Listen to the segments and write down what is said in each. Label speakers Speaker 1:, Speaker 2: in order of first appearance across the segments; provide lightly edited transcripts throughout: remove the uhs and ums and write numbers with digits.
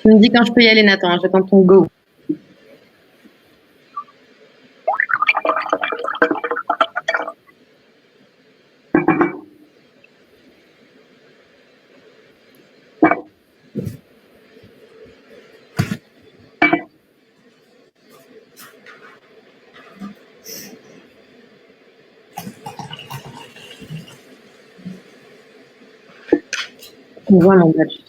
Speaker 1: Tu me dis quand je peux y aller, Nathan, hein, j'attends ton go. On voit mon badge.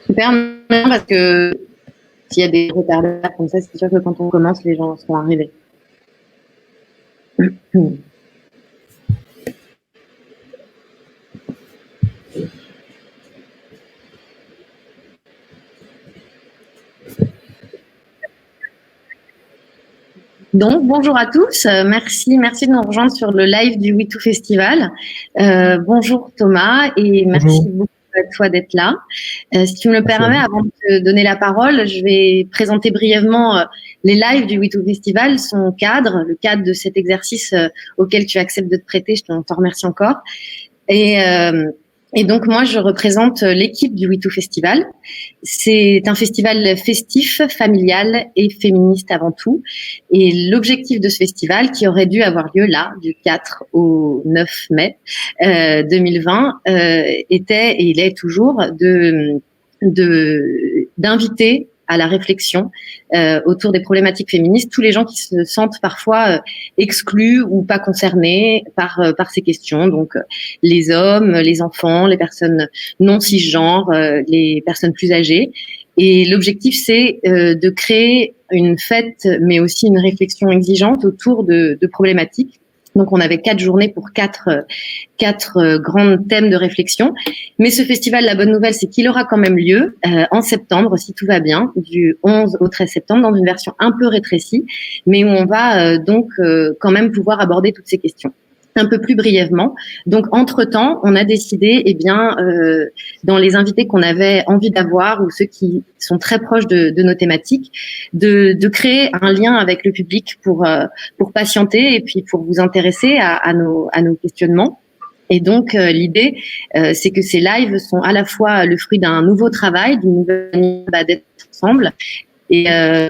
Speaker 1: Super, parce que s'il y a des retards comme ça, c'est sûr que quand on commence, les gens seront arrivés. Donc, bonjour à tous. Merci de nous rejoindre sur le live du We2 Festival. Bonjour Thomas et merci beaucoup à toi d'être là. Si tu me le permets, avant de te donner la parole, je vais présenter brièvement les lives du We2 Festival, son cadre, le cadre de cet exercice auquel tu acceptes de te prêter. Je t'en remercie encore. Et donc, moi, je représente l'équipe du We2 Festival. C'est un festival festif, familial et féministe avant tout. Et l'objectif de ce festival, qui aurait dû avoir lieu là, du 4 au 9 mai 2020, était, et il est toujours, d'inviter à la réflexion autour des problématiques féministes tous les gens qui se sentent parfois exclus ou pas concernés par ces questions. Donc les hommes, les enfants, les personnes non cisgenres, les personnes plus âgées. Et l'objectif, c'est de créer une fête, mais aussi une réflexion exigeante autour de problématiques. Donc, on avait 4 journées pour quatre grands thèmes de réflexion. Mais ce festival, la bonne nouvelle, c'est qu'il aura quand même lieu en septembre, si tout va bien, du 11 au 13 septembre, dans une version un peu rétrécie, mais où on va donc quand même pouvoir aborder toutes ces questions un peu plus brièvement. Donc, entre-temps, on a décidé, dans les invités qu'on avait envie d'avoir ou ceux qui sont très proches de nos thématiques, de créer un lien avec le public pour patienter et puis pour vous intéresser à nos questionnements. Et donc, l'idée, c'est que ces lives sont à la fois le fruit d'un nouveau travail, d'une nouvelle manière d'être ensemble, et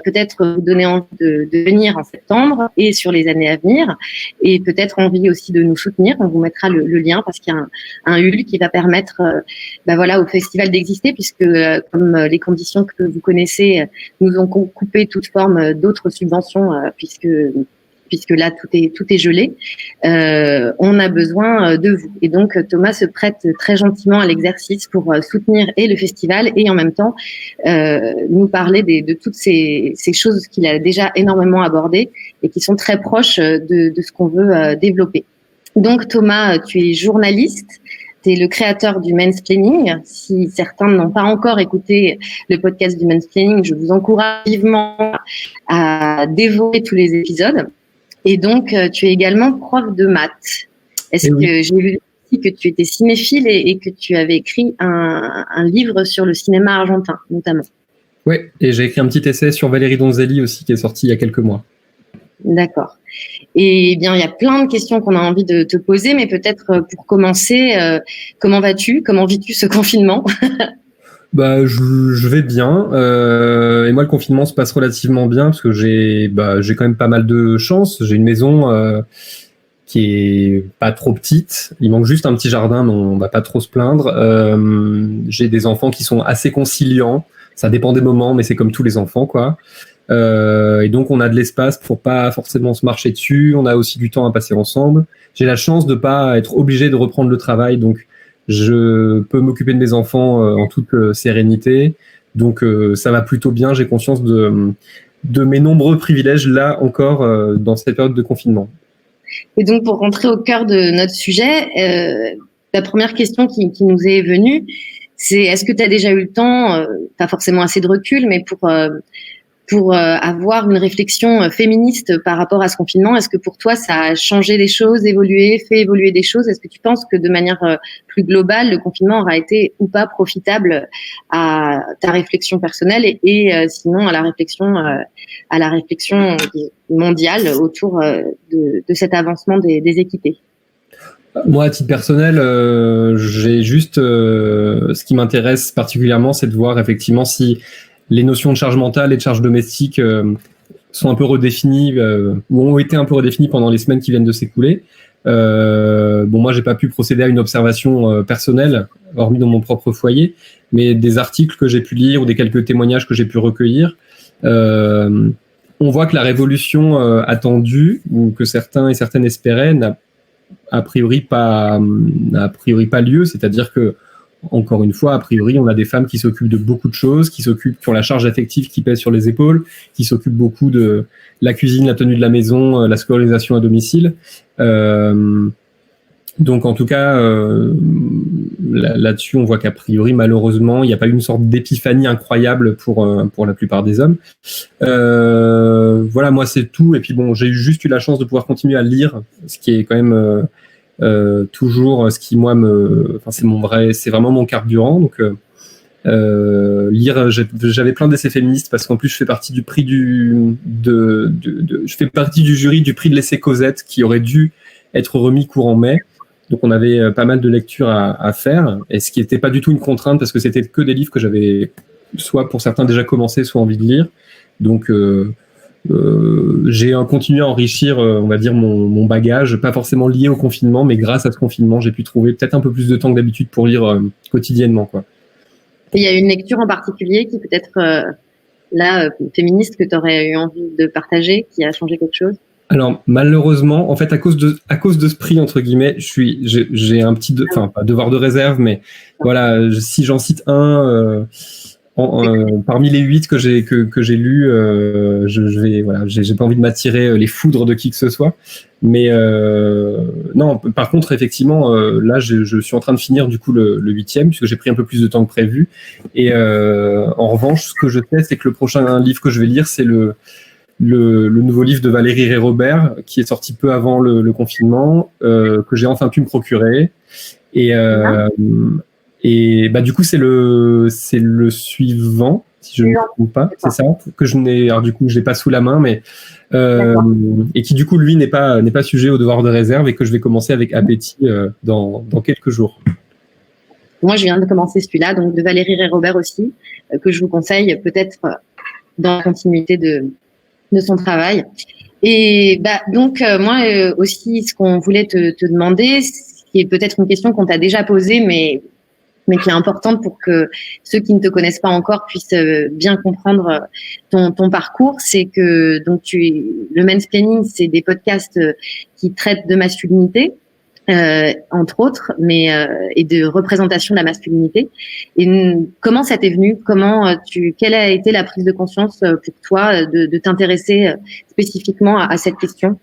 Speaker 1: peut-être vous donner envie de venir en septembre et sur les années à venir, et peut-être envie aussi de nous soutenir. On vous mettra le lien parce qu'il y a un Ulule qui va permettre au festival d'exister, puisque comme les conditions que vous connaissez nous ont coupé toute forme d'autres subventions, puisque là tout est gelé, on a besoin de vous. Et donc Thomas se prête très gentiment à l'exercice pour soutenir et le festival et en même temps nous parler de toutes ces choses qu'il a déjà énormément abordées et qui sont très proches de ce qu'on veut développer. Donc Thomas, tu es journaliste. Tu es le créateur du Mansplaining. Si certains n'ont pas encore écouté le podcast du Mansplaining, je vous encourage vivement à dévorer tous les épisodes. Et donc, tu es également prof de maths. Est-ce que j'ai lu aussi que tu étais cinéphile et que tu avais écrit un livre sur le cinéma argentin, notamment?
Speaker 2: Oui, et j'ai écrit un petit essai sur Valérie Donzelli aussi, qui est sorti il y a quelques mois.
Speaker 1: D'accord. Et bien, il y a plein de questions qu'on a envie de te poser, mais peut-être pour commencer, comment vas-tu? Comment vis-tu ce confinement?
Speaker 2: Je vais bien, et moi le confinement se passe relativement bien parce que j'ai quand même pas mal de chance. J'ai une maison qui est pas trop petite, il manque juste un petit jardin, mais on va pas trop se plaindre. J'ai des enfants qui sont assez conciliants, ça dépend des moments, mais c'est comme tous les enfants, quoi. Et donc on a de l'espace pour pas forcément se marcher dessus, on a aussi du temps à passer ensemble. J'ai la chance de pas être obligé de reprendre le travail, donc je peux m'occuper de mes enfants en toute sérénité. Donc ça va plutôt bien, j'ai conscience de mes nombreux privilèges là encore dans cette période de confinement.
Speaker 1: Et donc pour rentrer au cœur de notre sujet, la première question qui nous est venue, c'est est-ce que tu as déjà eu le temps, pas forcément assez de recul, mais pour avoir une réflexion féministe par rapport à ce confinement? Est-ce que pour toi, ça a changé des choses, fait évoluer des choses? Est-ce que tu penses que de manière plus globale, le confinement aura été ou pas profitable à ta réflexion personnelle et sinon à la réflexion mondiale autour de cet avancement des équités?
Speaker 2: Moi, à titre personnel, j'ai juste ce qui m'intéresse particulièrement, c'est de voir effectivement si les notions de charge mentale et de charge domestique sont un peu redéfinies ou ont été un peu redéfinies pendant les semaines qui viennent de s'écouler. Moi, j'ai pas pu procéder à une observation personnelle, hormis dans mon propre foyer, mais des articles que j'ai pu lire ou des quelques témoignages que j'ai pu recueillir, on voit que la révolution attendue ou que certains et certaines espéraient n'a a priori pas lieu, c'est-à-dire que encore une fois, a priori, on a des femmes qui s'occupent de beaucoup de choses, qui ont la charge affective qui pèse sur les épaules, qui s'occupent beaucoup de la cuisine, la tenue de la maison, la scolarisation à domicile. Donc, en tout cas, là-dessus, on voit qu'a priori, malheureusement, il n'y a pas eu une sorte d'épiphanie incroyable pour la plupart des hommes. Voilà, moi, c'est tout. Et puis, bon, j'ai juste eu la chance de pouvoir continuer à lire, ce qui est quand même toujours ce qui, moi, c'est vraiment mon carburant. Donc, lire, j'avais plein d'essais féministes parce qu'en plus, je fais partie du prix je fais partie du jury du prix de l'essai Cosette qui aurait dû être remis courant mai. Donc, on avait pas mal de lectures à faire, et ce qui n'était pas du tout une contrainte parce que c'était que des livres que j'avais soit pour certains déjà commencé, soit envie de lire. Donc, j'ai continué à enrichir, on va dire, mon bagage, pas forcément lié au confinement, mais grâce à ce confinement, j'ai pu trouver peut-être un peu plus de temps que d'habitude pour lire quotidiennement, quoi.
Speaker 1: Et il y a une lecture en particulier qui peut-être féministe que tu aurais eu envie de partager, qui a changé quelque chose?
Speaker 2: Alors malheureusement, en fait, à cause de ce prix entre guillemets, j'ai un petit pas devoir de réserve, mais voilà, si j'en cite un parmi les 8 que j'ai lus, je vais j'ai pas envie de m'attirer les foudres de qui que ce soit, mais non. Par contre, effectivement, là, je suis en train de finir du coup le 8e puisque j'ai pris un peu plus de temps que prévu. Et en revanche, ce que je sais, c'est que le prochain livre que je vais lire, c'est le nouveau livre de Valérie Rey-Robert qui est sorti peu avant le confinement, que j'ai enfin pu me procurer. Et du coup, c'est le suivant, si je ne me trompe pas, c'est ça, que je l'ai pas sous la main, mais et qui du coup lui n'est pas sujet au devoir de réserve et que je vais commencer avec appétit dans quelques jours.
Speaker 1: Moi, je viens de commencer celui-là, donc de Valérie Rey-Robert aussi, que je vous conseille peut-être dans la continuité de son travail. Et donc moi aussi, ce qu'on voulait te demander, qui est peut-être une question qu'on t'a déjà posée, mais qui est importante pour que ceux qui ne te connaissent pas encore puissent bien comprendre ton parcours, c'est que donc le mansplaining, c'est des podcasts qui traitent de masculinité, entre autres, mais et de représentation de la masculinité. Et comment ça t'est venu? Quelle a été la prise de conscience pour toi de t'intéresser spécifiquement à cette question?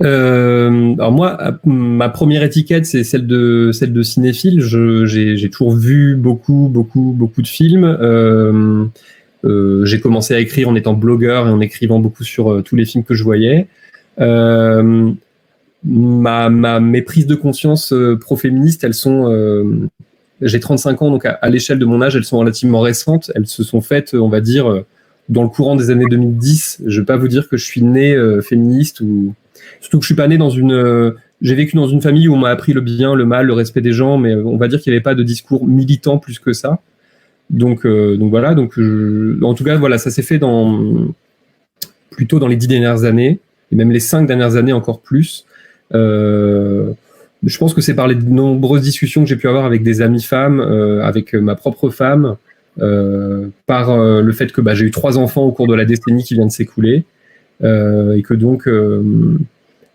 Speaker 2: Alors moi, ma première étiquette, c'est celle de cinéphile. J'ai toujours vu beaucoup de films. J'ai commencé à écrire en étant blogueur et en écrivant beaucoup sur tous les films que je voyais. Mes prises de conscience pro-féministes, elles sont... j'ai 35 ans, donc à l'échelle de mon âge, elles sont relativement récentes. Elles se sont faites, on va dire, dans le courant des années 2010. Je vais pas vous dire que je suis né féministe ou... Surtout que je suis pas né j'ai vécu dans une famille où on m'a appris le bien, le mal, le respect des gens, mais on va dire qu'il n'y avait pas de discours militant plus que ça. Donc voilà. En tout cas, voilà, ça s'est fait plutôt dans les 10 dernières années, et même les 5 dernières années encore plus. Je pense que c'est par les nombreuses discussions que j'ai pu avoir avec des amies femmes, avec ma propre femme, par le fait que j'ai eu 3 enfants au cours de la décennie qui vient de s'écouler, et que donc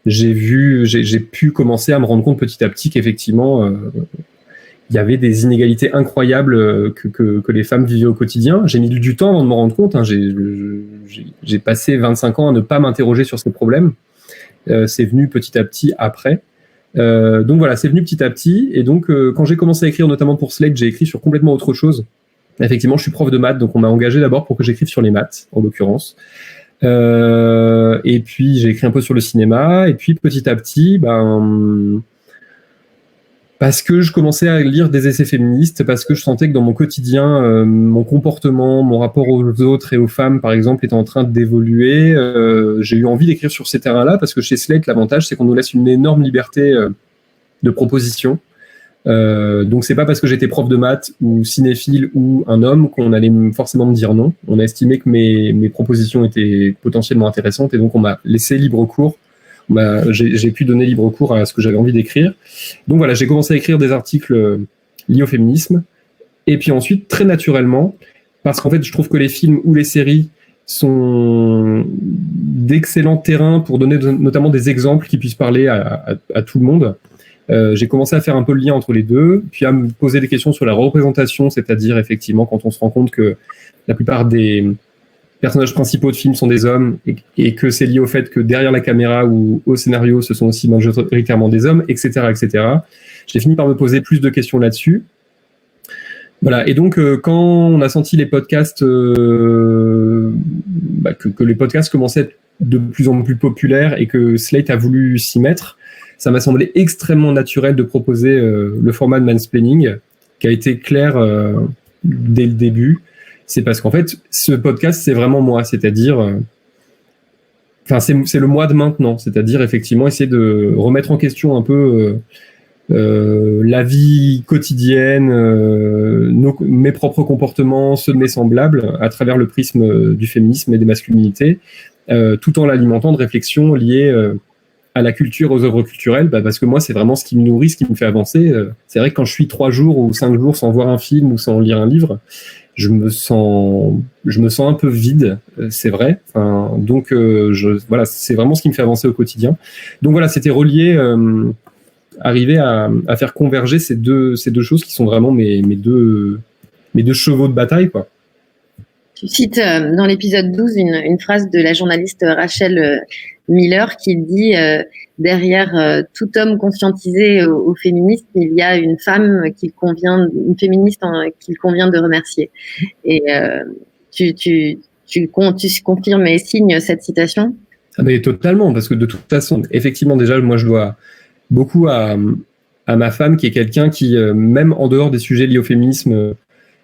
Speaker 2: j'ai pu commencer à me rendre compte petit à petit qu'effectivement il y avait des inégalités incroyables que les femmes vivaient au quotidien. J'ai mis du temps avant de me rendre compte. J'ai passé 25 ans à ne pas m'interroger sur ces problèmes. C'est venu petit à petit après. Donc voilà, c'est venu petit à petit. Et donc, quand j'ai commencé à écrire, notamment pour Slate, j'ai écrit sur complètement autre chose. Effectivement, je suis prof de maths, donc on m'a engagé d'abord pour que j'écrive sur les maths, en l'occurrence. Et puis, j'ai écrit un peu sur le cinéma. Et puis, petit à petit, parce que je commençais à lire des essais féministes, parce que je sentais que dans mon quotidien, mon comportement, mon rapport aux autres et aux femmes, par exemple, était en train d'évoluer. J'ai eu envie d'écrire sur ces terrains-là, parce que chez Slate, l'avantage, c'est qu'on nous laisse une énorme liberté de propositions. Donc c'est pas parce que j'étais prof de maths ou cinéphile ou un homme qu'on allait forcément me dire non. On a estimé que mes propositions étaient potentiellement intéressantes et donc on m'a laissé libre cours. J'ai pu donner libre cours à ce que j'avais envie d'écrire. Donc voilà, j'ai commencé à écrire des articles liés au féminisme. Et puis ensuite, très naturellement, parce qu'en fait, je trouve que les films ou les séries sont d'excellents terrains pour donner notamment des exemples qui puissent parler à tout le monde. J'ai commencé à faire un peu le lien entre les deux, puis à me poser des questions sur la représentation, c'est-à-dire effectivement quand on se rend compte que la plupart des personnages principaux de films sont des hommes et que c'est lié au fait que derrière la caméra ou au scénario, ce sont aussi majoritairement des hommes, etc., etc. J'ai fini par me poser plus de questions là-dessus. Voilà. Et donc, quand on a senti les podcasts, que les podcasts commençaient à être de plus en plus populaires et que Slate a voulu s'y mettre, ça m'a semblé extrêmement naturel de proposer le format de mansplaining, qui a été clair dès le début. C'est parce qu'en fait, ce podcast, c'est vraiment moi, c'est-à-dire, c'est le moi de maintenant, c'est-à-dire effectivement essayer de remettre en question un peu la vie quotidienne, mes propres comportements, ceux de mes semblables, à travers le prisme du féminisme et des masculinités, tout en l'alimentant de réflexions liées à la culture, aux œuvres culturelles, parce que moi, c'est vraiment ce qui me nourrit, ce qui me fait avancer. C'est vrai que quand je suis 3 jours ou 5 jours sans voir un film ou sans lire un livre, je me sens un peu vide, c'est vrai. Donc, voilà, c'est vraiment ce qui me fait avancer au quotidien. Donc voilà, c'était relié, arriver à faire converger ces deux choses qui sont vraiment mes deux chevaux de bataille, quoi.
Speaker 1: Tu cites dans l'épisode 12 une phrase de la journaliste Rachel Miller qui dit derrière tout homme conscientisé au féminisme, il y a une femme une féministe qu'il convient de remercier. Et tu confirmes et signes cette citation?
Speaker 2: Ah mais totalement, parce que de toute façon, effectivement, déjà, moi, je dois beaucoup à ma femme, qui est quelqu'un qui, même en dehors des sujets liés au féminisme,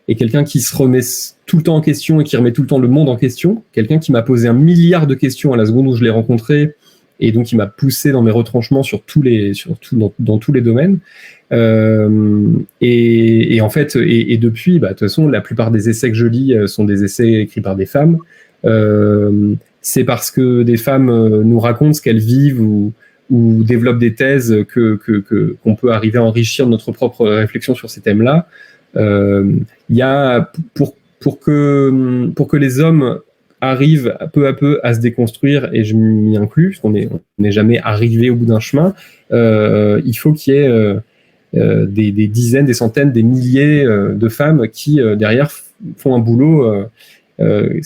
Speaker 2: est quelqu'un qui se remet tout le temps en question et qui remet tout le temps le monde en question. Quelqu'un qui m'a posé 1 milliard de questions à la seconde où je l'ai rencontré, et donc qui m'a poussé dans mes retranchements dans tous les domaines. Et en fait, et depuis, de toute façon, la plupart des essais que je lis sont des essais écrits par des femmes. C'est parce que des femmes nous racontent ce qu'elles vivent ou développent des thèses qu'on peut arriver à enrichir notre propre réflexion sur ces thèmes-là. Il y a pour que les hommes arrivent peu à peu à se déconstruire, et je m'y inclus, parce qu'on n'est jamais arrivé au bout d'un chemin, il faut qu'il y ait des dizaines, des centaines, des milliers de femmes qui derrière font un boulot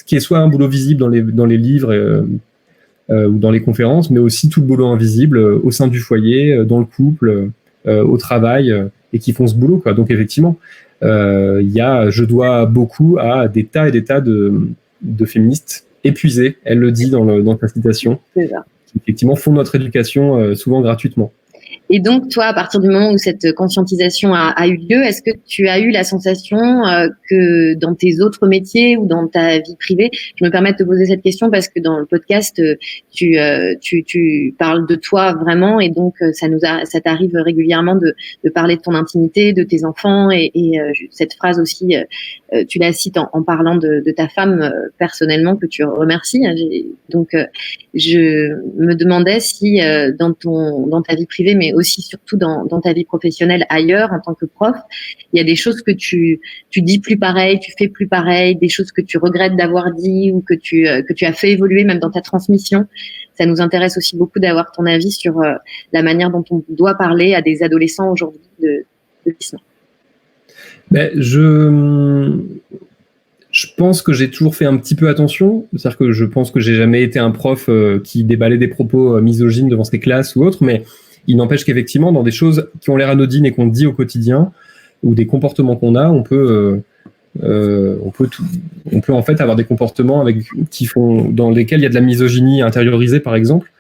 Speaker 2: qui est soit un boulot visible dans les livres ou dans les conférences, mais aussi tout le boulot invisible au sein du foyer, dans le couple, au travail, et qui font ce boulot, quoi. Donc effectivement, je dois beaucoup à des tas et des tas de féministes épuisées, elle le dit dans sa citation, qui effectivement font notre éducation souvent gratuitement.
Speaker 1: Et donc, toi, à partir du moment où cette conscientisation a eu lieu, est-ce que tu as eu la sensation que dans tes autres métiers ou dans ta vie privée, je me permets de te poser cette question parce que dans le podcast, tu parles de toi vraiment, et donc ça t'arrive régulièrement de parler de ton intimité, de tes enfants, et cette phrase aussi, tu la cites en parlant de ta femme personnellement, que tu remercies. Donc, je me demandais si dans ta vie privée, mais aussi surtout dans ta vie professionnelle ailleurs en tant que prof, il y a des choses que tu dis plus pareil, tu fais plus pareil, des choses que tu regrettes d'avoir dit ou que tu as fait évoluer même dans ta transmission. Ça nous intéresse aussi beaucoup d'avoir ton avis sur la manière dont on doit parler à des adolescents aujourd'hui de l'islam.
Speaker 2: Je pense que j'ai toujours fait un petit peu attention. C'est-à-dire que je pense que j'ai jamais été un prof qui déballait des propos misogynes devant ses classes ou autres, mais il n'empêche qu'effectivement, dans des choses qui ont l'air anodines et qu'on dit au quotidien, ou des comportements qu'on a, on peut en fait avoir des comportements dans lesquels il y a de la misogynie intériorisée, par exemple.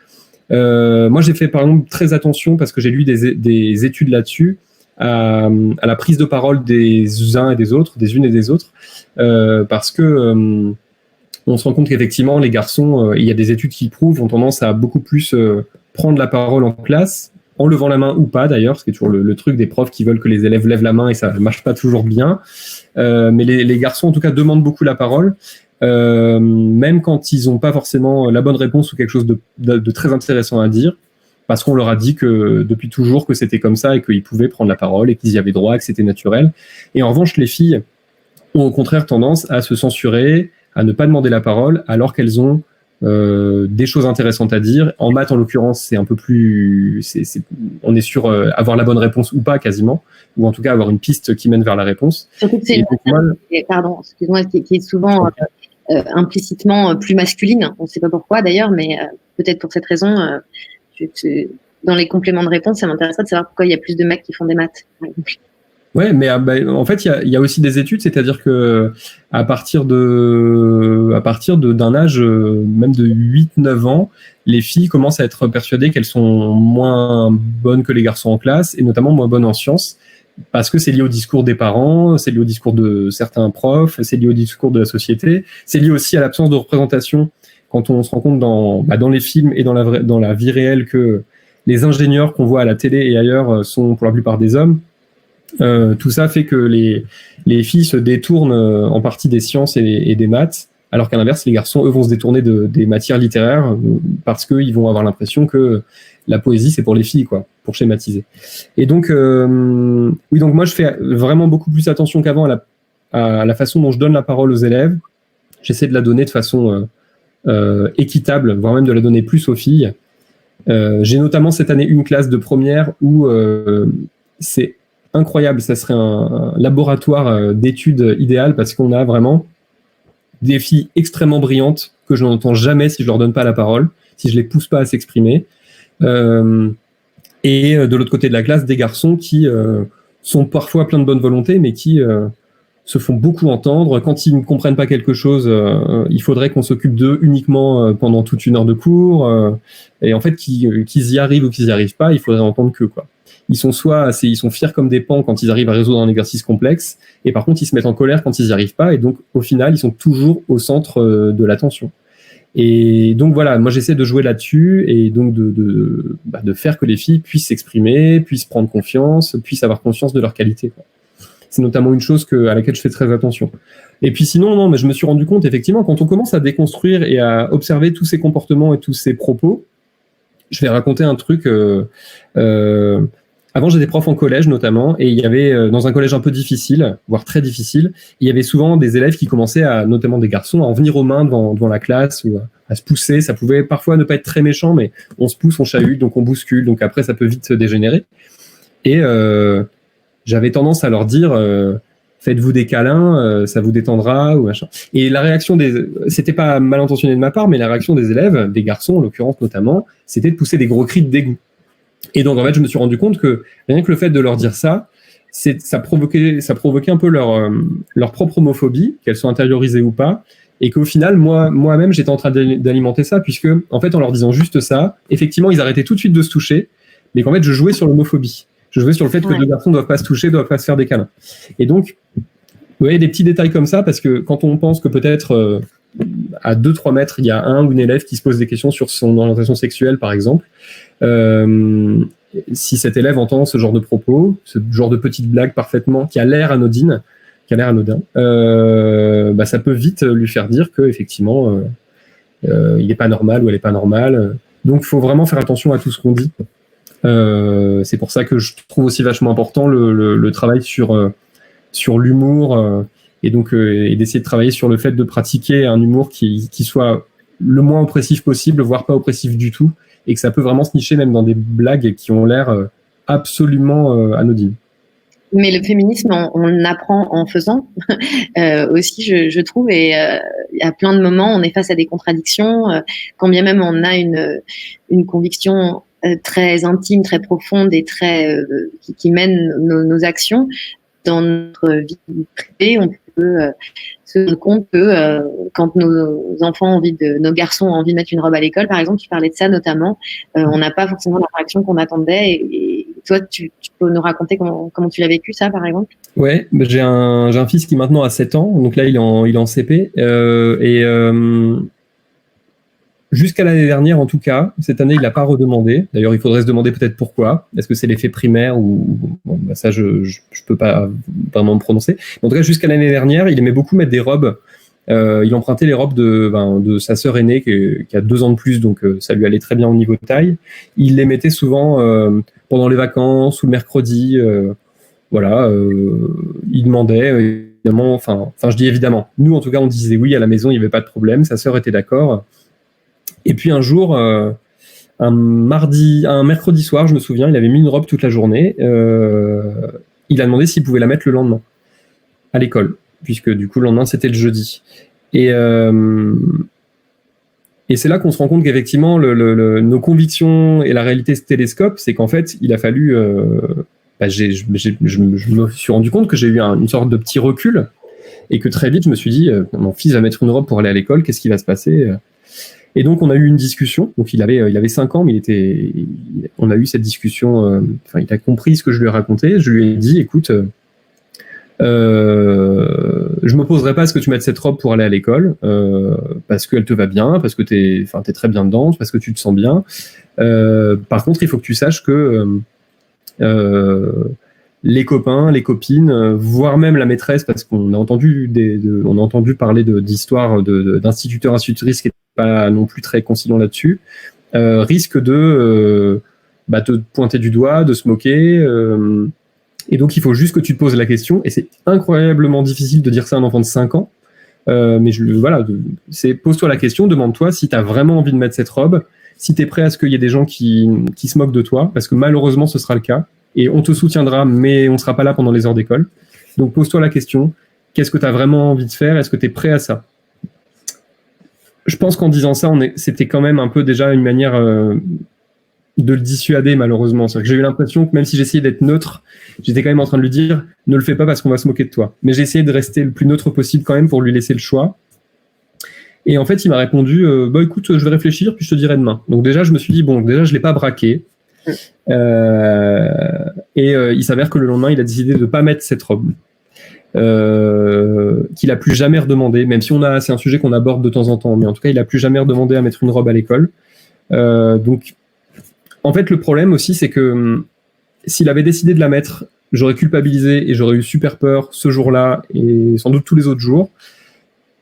Speaker 2: Moi, j'ai fait par exemple très attention, parce que j'ai lu des études là-dessus, à la prise de parole des uns et des autres, des unes et des autres, parce que on se rend compte qu'effectivement, les garçons, il y a des études qui prouvent, ont tendance à beaucoup plus prendre la parole en classe, en levant la main ou pas d'ailleurs, ce qui est toujours le truc des profs qui veulent que les élèves lèvent la main et ça marche pas toujours bien. Mais les garçons en tout cas demandent beaucoup la parole, même quand ils n'ont pas forcément la bonne réponse ou quelque chose de très intéressant à dire, parce qu'on leur a dit que depuis toujours que c'était comme ça et qu'ils pouvaient prendre la parole et qu'ils y avaient droit, que c'était naturel. Et en revanche, les filles ont au contraire tendance à se censurer, à ne pas demander la parole, alors qu'elles ont des choses intéressantes à dire. En maths, en l'occurrence, c'est un peu plus... on est sur avoir la bonne réponse ou pas, quasiment, ou en tout cas avoir une piste qui mène vers la réponse.
Speaker 1: Surtout que c'est pardon, excuse-moi, qui est souvent implicitement plus masculine. On ne sait pas pourquoi d'ailleurs, mais peut-être pour cette raison, dans les compléments de réponse, ça m'intéresserait de savoir pourquoi il y a plus de mecs qui font des maths, par exemple.
Speaker 2: Ouais, mais en fait, il y a aussi des études, c'est-à-dire que à partir d'un âge même de 8-9 ans, les filles commencent à être persuadées qu'elles sont moins bonnes que les garçons en classe, et notamment moins bonnes en sciences, parce que c'est lié au discours des parents, c'est lié au discours de certains profs, c'est lié au discours de la société, c'est lié aussi à l'absence de représentation quand on se rend compte dans les films et dans la vie réelle que les ingénieurs qu'on voit à la télé et ailleurs sont pour la plupart des hommes. Tout ça fait que les filles se détournent en partie des sciences et des maths, alors qu'à l'inverse, les garçons, eux, vont se détourner des matières littéraires parce qu'ils vont avoir l'impression que la poésie, c'est pour les filles, quoi, pour schématiser. Et donc, oui, donc moi, je fais vraiment beaucoup plus attention qu'avant à la façon dont je donne la parole aux élèves. J'essaie de la donner de façon équitable, voire même de la donner plus aux filles. J'ai notamment cette année une classe de première où c'est incroyable, ça serait un laboratoire d'études idéal parce qu'on a vraiment des filles extrêmement brillantes que je n'entends jamais si je leur donne pas la parole, si je les pousse pas à s'exprimer. Et de l'autre côté de la classe, des garçons qui sont parfois pleins de bonne volonté, mais qui se font beaucoup entendre. Quand ils ne comprennent pas quelque chose, il faudrait qu'on s'occupe d'eux uniquement pendant toute une heure de cours. Et en fait, qu'ils y arrivent ou qu'ils y arrivent pas, il faudrait entendre qu'eux, quoi. Ils sont fiers comme des pans quand ils arrivent à résoudre un exercice complexe, et par contre ils se mettent en colère quand ils n'y arrivent pas, et donc au final ils sont toujours au centre de l'attention. Et donc voilà, moi j'essaie de jouer là-dessus et donc de faire que les filles puissent s'exprimer, puissent prendre confiance, puissent avoir conscience de leur qualité, quoi. C'est notamment une chose à laquelle je fais très attention. Et puis sinon, non, mais je me suis rendu compte effectivement quand on commence à déconstruire et à observer tous ces comportements et tous ces propos, je vais raconter un truc. Avant, j'étais prof en collège notamment, et il y avait, dans un collège un peu difficile, voire très difficile, il y avait souvent des élèves qui commençaient notamment des garçons, à en venir aux mains devant la classe, ou à se pousser. Ça pouvait parfois ne pas être très méchant, mais on se pousse, on chahute, donc on bouscule, donc après ça peut vite se dégénérer. Et j'avais tendance à leur dire, faites-vous des câlins, ça vous détendra, ou machin. Et la réaction c'était pas mal intentionné de ma part, mais la réaction des élèves, des garçons en l'occurrence notamment, c'était de pousser des gros cris de dégoût. Et donc, en fait, je me suis rendu compte que rien que le fait de leur dire ça, ça provoquait un peu leur propre homophobie, qu'elles soient intériorisées ou pas, et qu'au final, moi-même, j'étais en train d'alimenter ça, puisque, en fait, en leur disant juste ça, effectivement, ils arrêtaient tout de suite de se toucher, mais qu'en fait, je jouais sur l'homophobie. Je jouais sur le fait que deux garçons ne doivent pas se toucher, ne doivent pas se faire des câlins. Et donc, vous voyez, des petits détails comme ça, parce que quand on pense que peut-être à 2-3 mètres, il y a un ou une élève qui se pose des questions sur son orientation sexuelle, par exemple, si cet élève entend ce genre de propos, ce genre de petite blague parfaitement qui a l'air anodin, ça peut vite lui faire dire que effectivement il n'est pas normal ou elle n'est pas normale. Donc il faut vraiment faire attention à tout ce qu'on dit. C'est pour ça que je trouve aussi vachement important le travail sur l'humour et donc et d'essayer de travailler sur le fait de pratiquer un humour qui soit le moins oppressif possible, voire pas oppressif du tout, et que ça peut vraiment se nicher même dans des blagues qui ont l'air absolument anodines.
Speaker 1: Mais le féminisme, on apprend en faisant aussi, je trouve, et à plein de moments, on est face à des contradictions, quand bien même on a une conviction très intime, très profonde et qui mène nos actions. Dans notre vie privée, on peut se rendre compte que quand nos garçons ont envie de mettre une robe à l'école, par exemple, tu parlais de ça notamment, on n'a pas forcément la réaction qu'on attendait. Et toi, tu peux nous raconter comment tu l'as vécu, ça, par exemple?
Speaker 2: Ouais, j'ai un fils qui maintenant a 7 ans, donc là il est en CP, je jusqu'à l'année dernière, en tout cas, cette année, il n'a pas redemandé. D'ailleurs, il faudrait se demander peut-être pourquoi. Est-ce que c'est l'effet primaire ou bon, bah ça, je peux pas vraiment me prononcer. Mais en tout cas, jusqu'à l'année dernière, il aimait beaucoup mettre des robes. Il empruntait les robes de sa sœur aînée qui a 2 ans de plus, donc ça lui allait très bien au niveau de taille. Il les mettait souvent pendant les vacances ou le mercredi. Voilà, il demandait. Évidemment, enfin, je dis évidemment. Nous, en tout cas, on disait oui à la maison, il n'y avait pas de problème. Sa sœur était d'accord. Et puis un jour, un mercredi soir, je me souviens, il avait mis une robe toute la journée. Il a demandé s'il pouvait la mettre le lendemain à l'école, puisque du coup le lendemain c'était le jeudi. Et c'est là qu'on se rend compte qu'effectivement nos convictions et la réalité se télescopent. C'est qu'en fait, il a fallu. Je me suis rendu compte que j'ai eu une sorte de petit recul et que très vite je me suis dit mon fils va mettre une robe pour aller à l'école, qu'est-ce qui va se passer? Et donc on a eu une discussion. Donc il avait 5 ans, mais on a eu cette discussion. Il a compris ce que je lui ai raconté. Je lui ai dit, écoute, je m'opposerai pas à ce que tu mettes cette robe pour aller à l'école, parce qu'elle te va bien, parce que t'es très bien dedans, parce que tu te sens bien. Par contre, il faut que tu saches que les copains, les copines, voire même la maîtresse, parce qu'on a entendu parler d'histoires d'instituteurs, institutrices qui n'étaient pas non plus très conciliants là-dessus, risquent de te pointer du doigt, de se moquer. Et donc, il faut juste que tu te poses la question. Et c'est incroyablement difficile de dire ça à un enfant de 5 ans. Mais pose-toi la question, demande-toi si tu as vraiment envie de mettre cette robe, si tu es prêt à ce qu'il y ait des gens qui se moquent de toi, parce que malheureusement, ce sera le cas. Et on te soutiendra, mais on ne sera pas là pendant les heures d'école. Donc, pose-toi la question. Qu'est-ce que tu as vraiment envie de faire? Est-ce que tu es prêt à ça? Je pense qu'en disant ça, c'était quand même un peu déjà une manière de le dissuader, malheureusement. C'est-à-dire que j'ai eu l'impression que même si j'essayais d'être neutre, j'étais quand même en train de lui dire « ne le fais pas parce qu'on va se moquer de toi ». Mais j'ai essayé de rester le plus neutre possible quand même pour lui laisser le choix. Et en fait, il m'a répondu « écoute, je vais réfléchir, puis je te dirai demain ». Donc déjà, je me suis dit « bon, déjà, je ne l'ai pas braqué ». Il s'avère que le lendemain, il a décidé de ne pas mettre cette robe. Qu'il a plus jamais redemandé, même si c'est un sujet qu'on aborde de temps en temps, mais en tout cas, il a plus jamais redemandé à mettre une robe à l'école. Donc, en fait, le problème aussi, c'est que s'il avait décidé de la mettre, j'aurais culpabilisé et j'aurais eu super peur ce jour-là et sans doute tous les autres jours.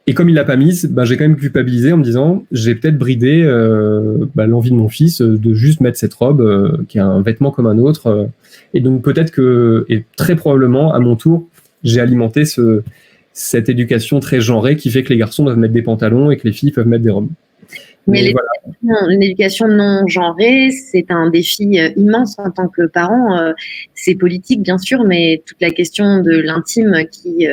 Speaker 2: Et comme il l'a pas mise, j'ai quand même culpabilisé en me disant, j'ai peut-être bridé l'envie de mon fils de juste mettre cette robe qui est un vêtement comme un autre. Et donc peut-être que, et très probablement à mon tour, j'ai alimenté cette éducation très genrée qui fait que les garçons doivent mettre des pantalons et que les filles peuvent mettre des robes.
Speaker 1: Mais l'éducation non genrée, c'est un défi immense en tant que parent. C'est politique, bien sûr, mais toute la question de l'intime qui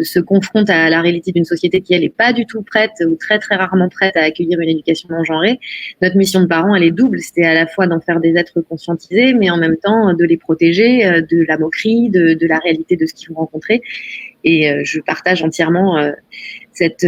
Speaker 1: se confronte à la réalité d'une société qui, elle, n'est pas du tout prête ou très, très rarement prête à accueillir une éducation non genrée. Notre mission de parents, elle est double. C'est à la fois d'en faire des êtres conscientisés, mais en même temps de les protéger de la moquerie, de la réalité de ce qu'ils vont rencontrer. Et je partage entièrement cette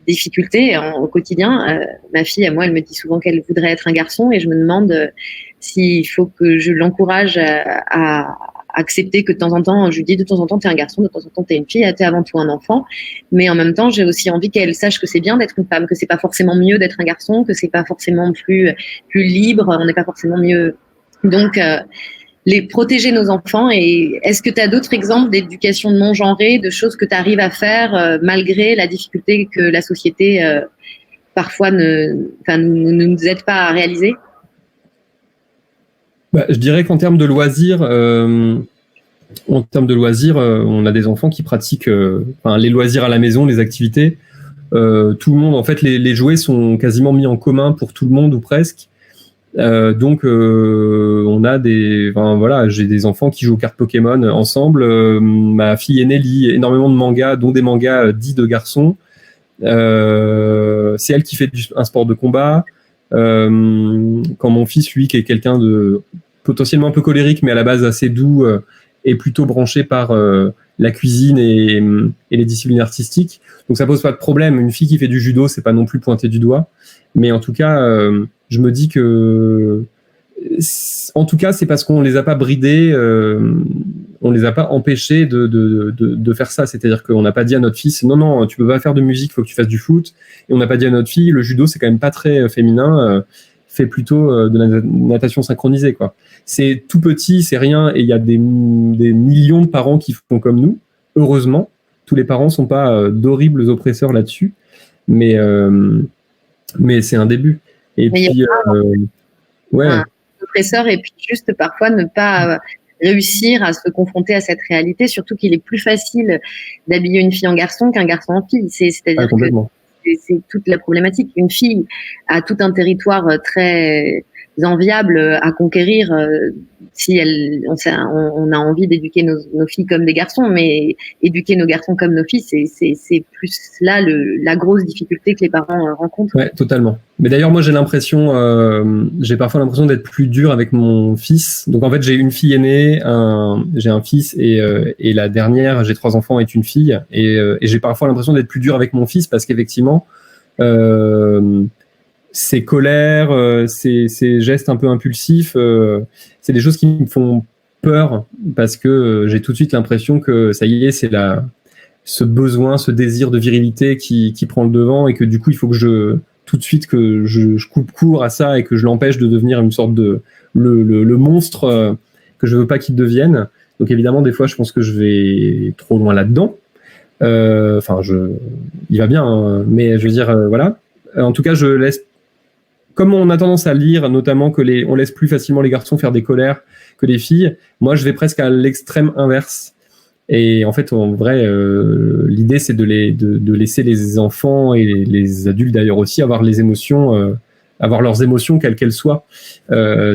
Speaker 1: difficulté au quotidien. Ma fille, à moi, elle me dit souvent qu'elle voudrait être un garçon et je me demande s'il faut que je l'encourage à accepter que de temps en temps, je lui dis de temps en temps, t'es un garçon, de temps en temps, t'es une fille, t'es avant tout un enfant. Mais en même temps, j'ai aussi envie qu'elle sache que c'est bien d'être une femme, que c'est pas forcément mieux d'être un garçon, que c'est pas forcément plus libre, on n'est pas forcément mieux. Donc, les protéger nos enfants. Et est-ce que tu as d'autres exemples d'éducation non genrée, de choses que tu arrives à faire malgré la difficulté que la société parfois ne nous aide pas à réaliser?
Speaker 2: Je dirais qu'en termes de loisirs, on a des enfants qui pratiquent les loisirs à la maison, les activités. Tout le monde, en fait, les jouets sont quasiment mis en commun pour tout le monde ou presque. Donc on a j'ai des enfants qui jouent aux cartes Pokémon ensemble. Ma fille aînée lit énormément de mangas, dont des mangas dits de garçons. C'est elle qui fait un sport de combat. Quand mon fils, lui, qui est quelqu'un de potentiellement un peu colérique, mais à la base assez doux, est plutôt branché par la cuisine et les disciplines artistiques. Donc ça pose pas de problème. Une fille qui fait du judo, c'est pas non plus pointé du doigt. Mais en tout cas, je me dis que, en tout cas, c'est parce qu'on les a pas bridés on les a pas empêchés de faire ça. C'est-à-dire qu'on n'a pas dit à notre fils, non, tu peux pas faire de musique, faut que tu fasses du foot. Et on n'a pas dit à notre fille, le judo, c'est quand même pas très féminin, fais plutôt de la natation synchronisée, quoi. C'est tout petit, c'est rien, et il y a des millions de parents qui font comme nous. Heureusement, tous les parents sont pas d'horribles oppresseurs là-dessus, mais c'est un début. Et
Speaker 1: mais
Speaker 2: puis, ouais.
Speaker 1: Oppresseur, et puis juste parfois ne pas réussir à se confronter à cette réalité, surtout qu'il est plus facile d'habiller une fille en garçon qu'un garçon en fille. C'est-à-dire que c'est toute la problématique. Une fille a tout un territoire très enviable à conquérir si on a envie d'éduquer nos filles comme des garçons, mais éduquer nos garçons comme nos filles, c'est plus là la grosse difficulté que les parents rencontrent.
Speaker 2: Ouais, totalement. Mais d'ailleurs, moi, j'ai parfois l'impression d'être plus dur avec mon fils. Donc, en fait, j'ai une fille aînée, j'ai un fils, et la dernière, j'ai 3 enfants, est une fille. Et j'ai parfois l'impression d'être plus dur avec mon fils parce qu'effectivement, ses colères, ses gestes un peu impulsifs, c'est des choses qui me font peur parce que j'ai tout de suite l'impression que ça y est, c'est ce besoin, ce désir de virilité qui prend le devant, et que du coup, il faut que tout de suite que je coupe court à ça et que je l'empêche de devenir une sorte de le monstre que je veux pas qu'il devienne. Donc évidemment, des fois, je pense que je vais trop loin là-dedans. Il va bien, hein, mais je veux dire, voilà. En tout cas, je laisse. Comme on a tendance à lire, notamment on laisse plus facilement les garçons faire des colères que les filles, moi je vais presque à l'extrême inverse. Et en fait, en vrai, l'idée c'est de laisser les enfants et les adultes d'ailleurs aussi avoir leurs émotions quelles qu'elles soient.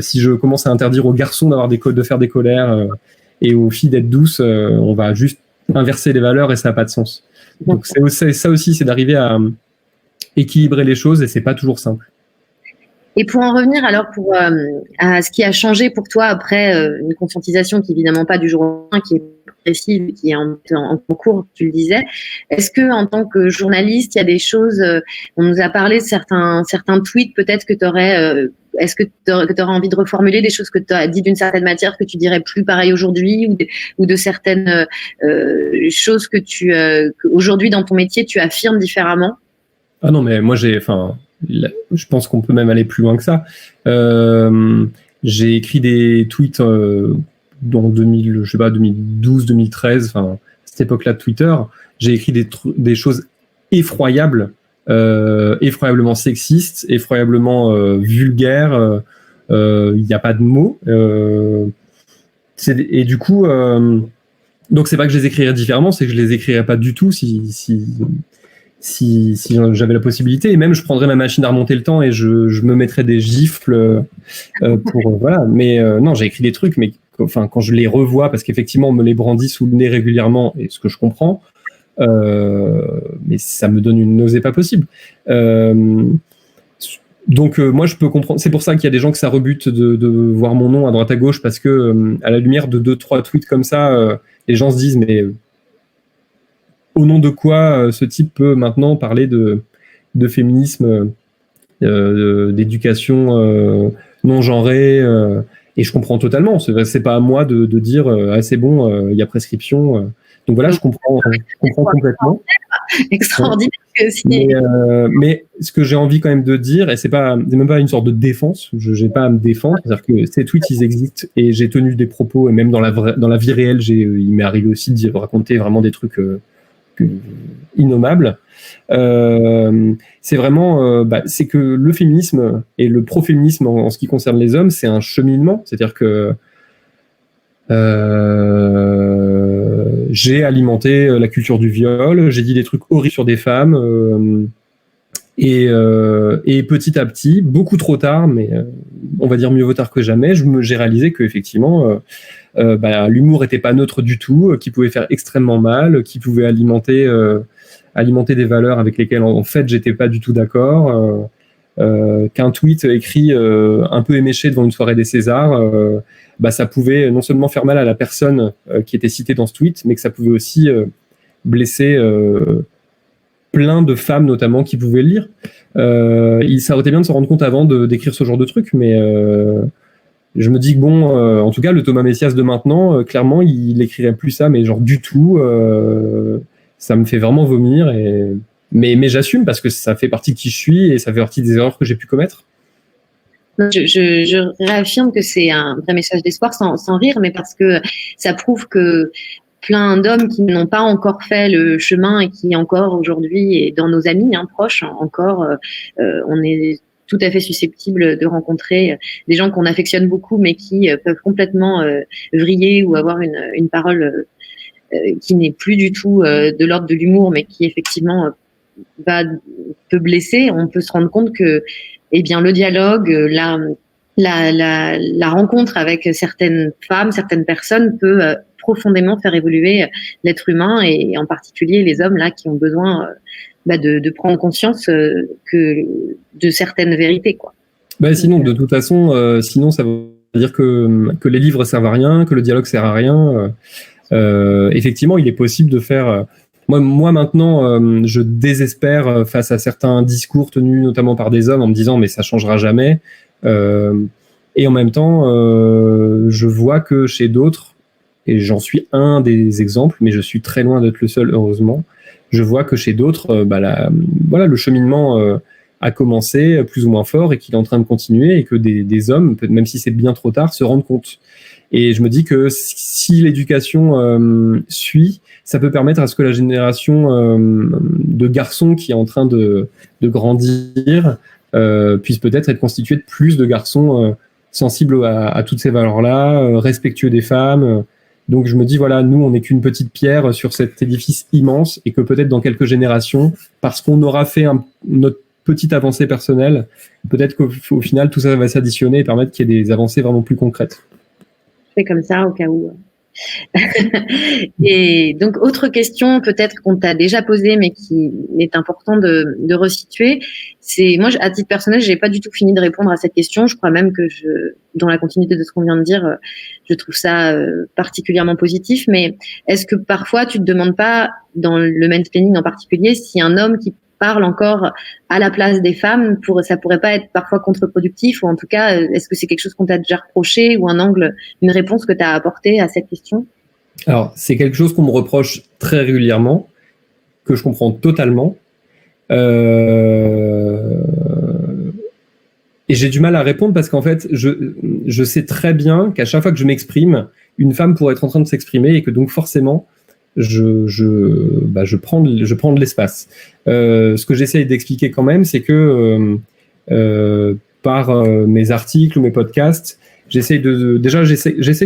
Speaker 2: Si je commence à interdire aux garçons de faire des colères et aux filles d'être douces, on va juste inverser les valeurs et ça n'a pas de sens. Donc ça aussi, c'est d'arriver à équilibrer les choses, et c'est pas toujours simple.
Speaker 1: Et pour en revenir alors à ce qui a changé pour toi après une conscientisation qui évidemment pas du jour au lendemain, qui est progressive, qui est en cours, tu le disais, est-ce que en tant que journaliste, il y a des choses, on nous a parlé de certains tweets peut-être que tu aurais, est-ce que tu aurais envie de reformuler des choses que tu as dit d'une certaine matière que tu dirais plus pareil aujourd'hui, ou de certaines choses que aujourd'hui dans ton métier tu affirmes différemment?
Speaker 2: Ah non, mais moi je pense qu'on peut même aller plus loin que ça. J'ai écrit des tweets dans 2012, 2013, enfin cette époque-là de Twitter. J'ai écrit des choses effroyables, effroyablement sexistes, effroyablement vulgaires. Il n'y a pas de mots. Et du coup, donc c'est pas que je les écrirais différemment, c'est que je les écrirais pas du tout si j'avais la possibilité, et même je prendrais ma machine à remonter le temps et je me mettrais des gifles pour voilà. Mais non, j'ai écrit des trucs, mais quand je les revois, parce qu'effectivement on me les brandit sous le nez régulièrement, et ce que je comprends, mais ça me donne une nausée pas possible. Donc moi je peux comprendre. C'est pour ça qu'il y a des gens que ça rebute de voir mon nom à droite à gauche, parce que à la lumière de 2-3 tweets comme ça, les gens se disent mais au nom de quoi ce type peut maintenant parler de féminisme, d'éducation non genrée, et je comprends totalement. C'est pas à moi de dire c'est bon, il y a prescription. Donc voilà, je comprends complètement.
Speaker 1: Extraordinaire aussi.
Speaker 2: Mais ce que j'ai envie quand même de dire, et c'est même pas une sorte de défense, j'ai pas à me défendre, c'est-à-dire que ces tweets ils existent, et j'ai tenu des propos, et même dans la vie réelle, il m'est arrivé aussi de raconter vraiment des trucs innommable. C'est vraiment c'est que le féminisme et le pro-féminisme en ce qui concerne les hommes, c'est un cheminement. C'est-à-dire que j'ai alimenté la culture du viol, j'ai dit des trucs horribles sur des femmes, et petit à petit, beaucoup trop tard, mais on va dire mieux vaut tard que jamais, j'ai réalisé qu'effectivement l'humour était pas neutre du tout, qui pouvait faire extrêmement mal, qui pouvait alimenter des valeurs avec lesquelles en fait j'étais pas du tout d'accord, qu'un tweet écrit un peu éméché devant une soirée des Césars, ça pouvait non seulement faire mal à la personne qui était citée dans ce tweet, mais que ça pouvait aussi blesser plein de femmes notamment qui pouvaient le lire. Ça aurait été bien de se rendre compte avant d'écrire ce genre de truc, mais je me dis que en tout cas, le Thomas Messias de maintenant, clairement, il écrirait plus ça, mais genre du tout. Ça me fait vraiment vomir. Mais j'assume parce que ça fait partie de qui je suis et ça fait partie des erreurs que j'ai pu commettre.
Speaker 1: Je réaffirme que c'est un vrai message d'espoir, sans rire, mais parce que ça prouve que plein d'hommes qui n'ont pas encore fait le chemin et qui encore aujourd'hui, et dans nos amis proches encore, on est tout à fait susceptible de rencontrer des gens qu'on affectionne beaucoup, mais qui peuvent complètement vriller ou avoir une parole qui n'est plus du tout de l'ordre de l'humour, mais qui effectivement peut blesser. On peut se rendre compte que le dialogue, la rencontre avec certaines femmes, certaines personnes peut profondément faire évoluer l'être humain et en particulier les hommes là qui ont besoin de prendre conscience de certaines vérités, quoi.
Speaker 2: Sinon, de toute façon, sinon ça veut dire que les livres servent à rien, que le dialogue sert à rien. Effectivement, il est possible de faire. Moi maintenant, je désespère face à certains discours tenus notamment par des hommes en me disant mais ça changera jamais. Et en même temps, je vois que chez d'autres, et j'en suis un des exemples, mais je suis très loin d'être le seul, heureusement, je vois que chez d'autres, le cheminement a commencé plus ou moins fort et qu'il est en train de continuer et que des hommes, même si c'est bien trop tard, se rendent compte. Et je me dis que si l'éducation suit, ça peut permettre à ce que la génération de garçons qui est en train de grandir puisse peut-être être constituée de plus de garçons sensibles à toutes ces valeurs-là, respectueux des femmes. Donc je me dis, voilà, nous, on n'est qu'une petite pierre sur cet édifice immense et que peut-être dans quelques générations, parce qu'on aura fait notre petite avancée personnelle, peut-être qu'au final, tout ça va s'additionner et permettre qu'il y ait des avancées vraiment plus concrètes.
Speaker 1: Fait comme ça au cas où. Et donc, autre question peut-être qu'on t'a déjà posée, mais qui est important de resituer, c'est moi, à titre personnel, j'ai pas du tout fini de répondre à cette question. Je crois même que dans la continuité de ce qu'on vient de dire, je trouve ça particulièrement positif. Mais est-ce que parfois tu te demandes pas, dans le mansplaining en particulier, si un homme qui parle encore à la place des femmes, ça pourrait pas être parfois contre-productif, ou en tout cas, est-ce que c'est quelque chose qu'on t'a déjà reproché ou une réponse que tu as apportée à cette question?
Speaker 2: Alors, c'est quelque chose qu'on me reproche très régulièrement, que je comprends totalement. Et j'ai du mal à répondre parce qu'en fait, je sais très bien qu'à chaque fois que je m'exprime, une femme pourrait être en train de s'exprimer et que donc forcément, je prends de l'espace. Ce que j'essaye d'expliquer quand même, c'est que par mes articles ou mes podcasts, j'essaie de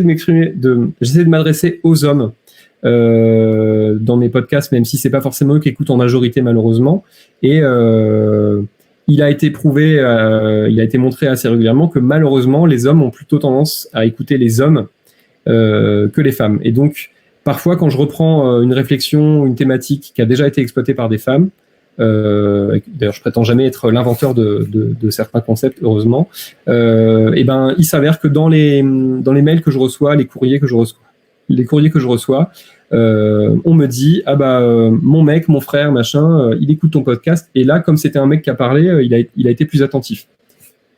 Speaker 2: m'exprimer, j'essaie de m'adresser aux hommes dans mes podcasts, même si c'est pas forcément eux qui écoutent en majorité malheureusement. Et il a été prouvé, il a été montré assez régulièrement que malheureusement les hommes ont plutôt tendance à écouter les hommes que les femmes. Et donc parfois, quand je reprends une réflexion, une thématique qui a déjà été exploitée par des femmes, d'ailleurs, je prétends jamais être l'inventeur de certains concepts, heureusement, il s'avère que dans les mails que je reçois, les courriers que je reçois, on me dit mon mec, mon frère, machin, il écoute ton podcast, et là, comme c'était un mec qui a parlé, il a été plus attentif.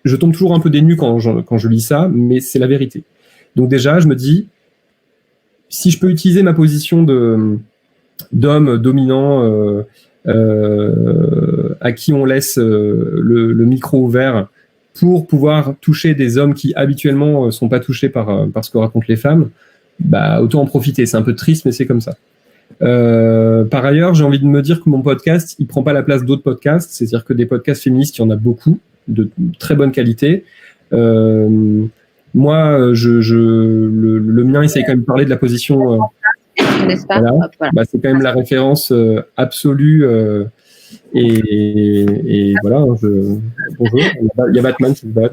Speaker 2: Je tombe toujours un peu des nues quand je lis ça, mais c'est la vérité. Donc déjà, je me dis, si je peux utiliser ma position d'homme dominant à qui on laisse le micro ouvert pour pouvoir toucher des hommes qui habituellement sont pas touchés par ce que racontent les femmes, autant en profiter. C'est un peu triste, mais c'est comme ça. Par ailleurs, j'ai envie de me dire que mon podcast, il prend pas la place d'autres podcasts, c'est-à-dire que des podcasts féministes, il y en a beaucoup, de très bonne qualité. Moi, le mien, essaye quand même de parler de la position. Voilà. C'est quand même la référence absolue. Et voilà, bonjour. Il y a Batman, c'est bad.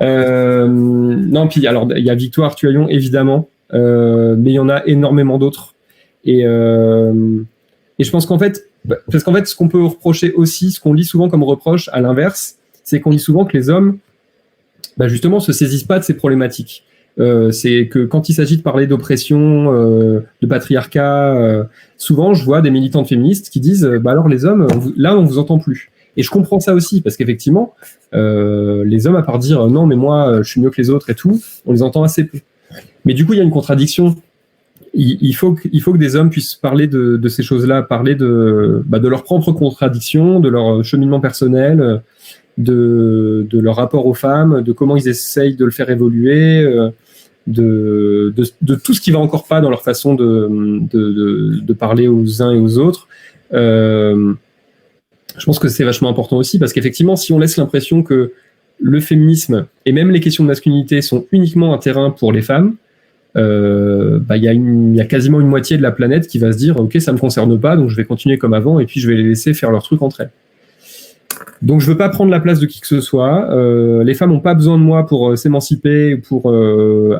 Speaker 2: Non, puis alors il y a Victoire Tuaillon évidemment, mais il y en a énormément d'autres. Et je pense qu'en fait, ce qu'on peut reprocher aussi, ce qu'on lit souvent comme reproche à l'inverse, c'est qu'on lit souvent que les hommes justement se saisissent pas de ces problématiques. C'est que quand il s'agit de parler d'oppression, de patriarcat, souvent je vois des militantes féministes qui disent alors les hommes, là on vous entend plus. Et je comprends ça aussi, parce qu'effectivement, les hommes, à part dire non, mais moi, je suis mieux que les autres et tout, on les entend assez peu. Mais du coup, il y a une contradiction. Il faut que des hommes puissent parler de ces choses-là, parler de leurs propres contradictions, de leur cheminement personnel, de leur rapport aux femmes, de comment ils essayent de le faire évoluer, de tout ce qui va encore pas dans leur façon de parler aux uns et aux autres. Je pense que c'est vachement important aussi, parce qu'effectivement, si on laisse l'impression que le féminisme et même les questions de masculinité sont uniquement un terrain pour les femmes, y a quasiment une moitié de la planète qui va se dire ok, ça me concerne pas, donc je vais continuer comme avant et puis je vais les laisser faire leur truc entre elles. Donc je veux pas prendre la place de qui que ce soit. Les femmes n'ont pas besoin de moi pour s'émanciper ou pour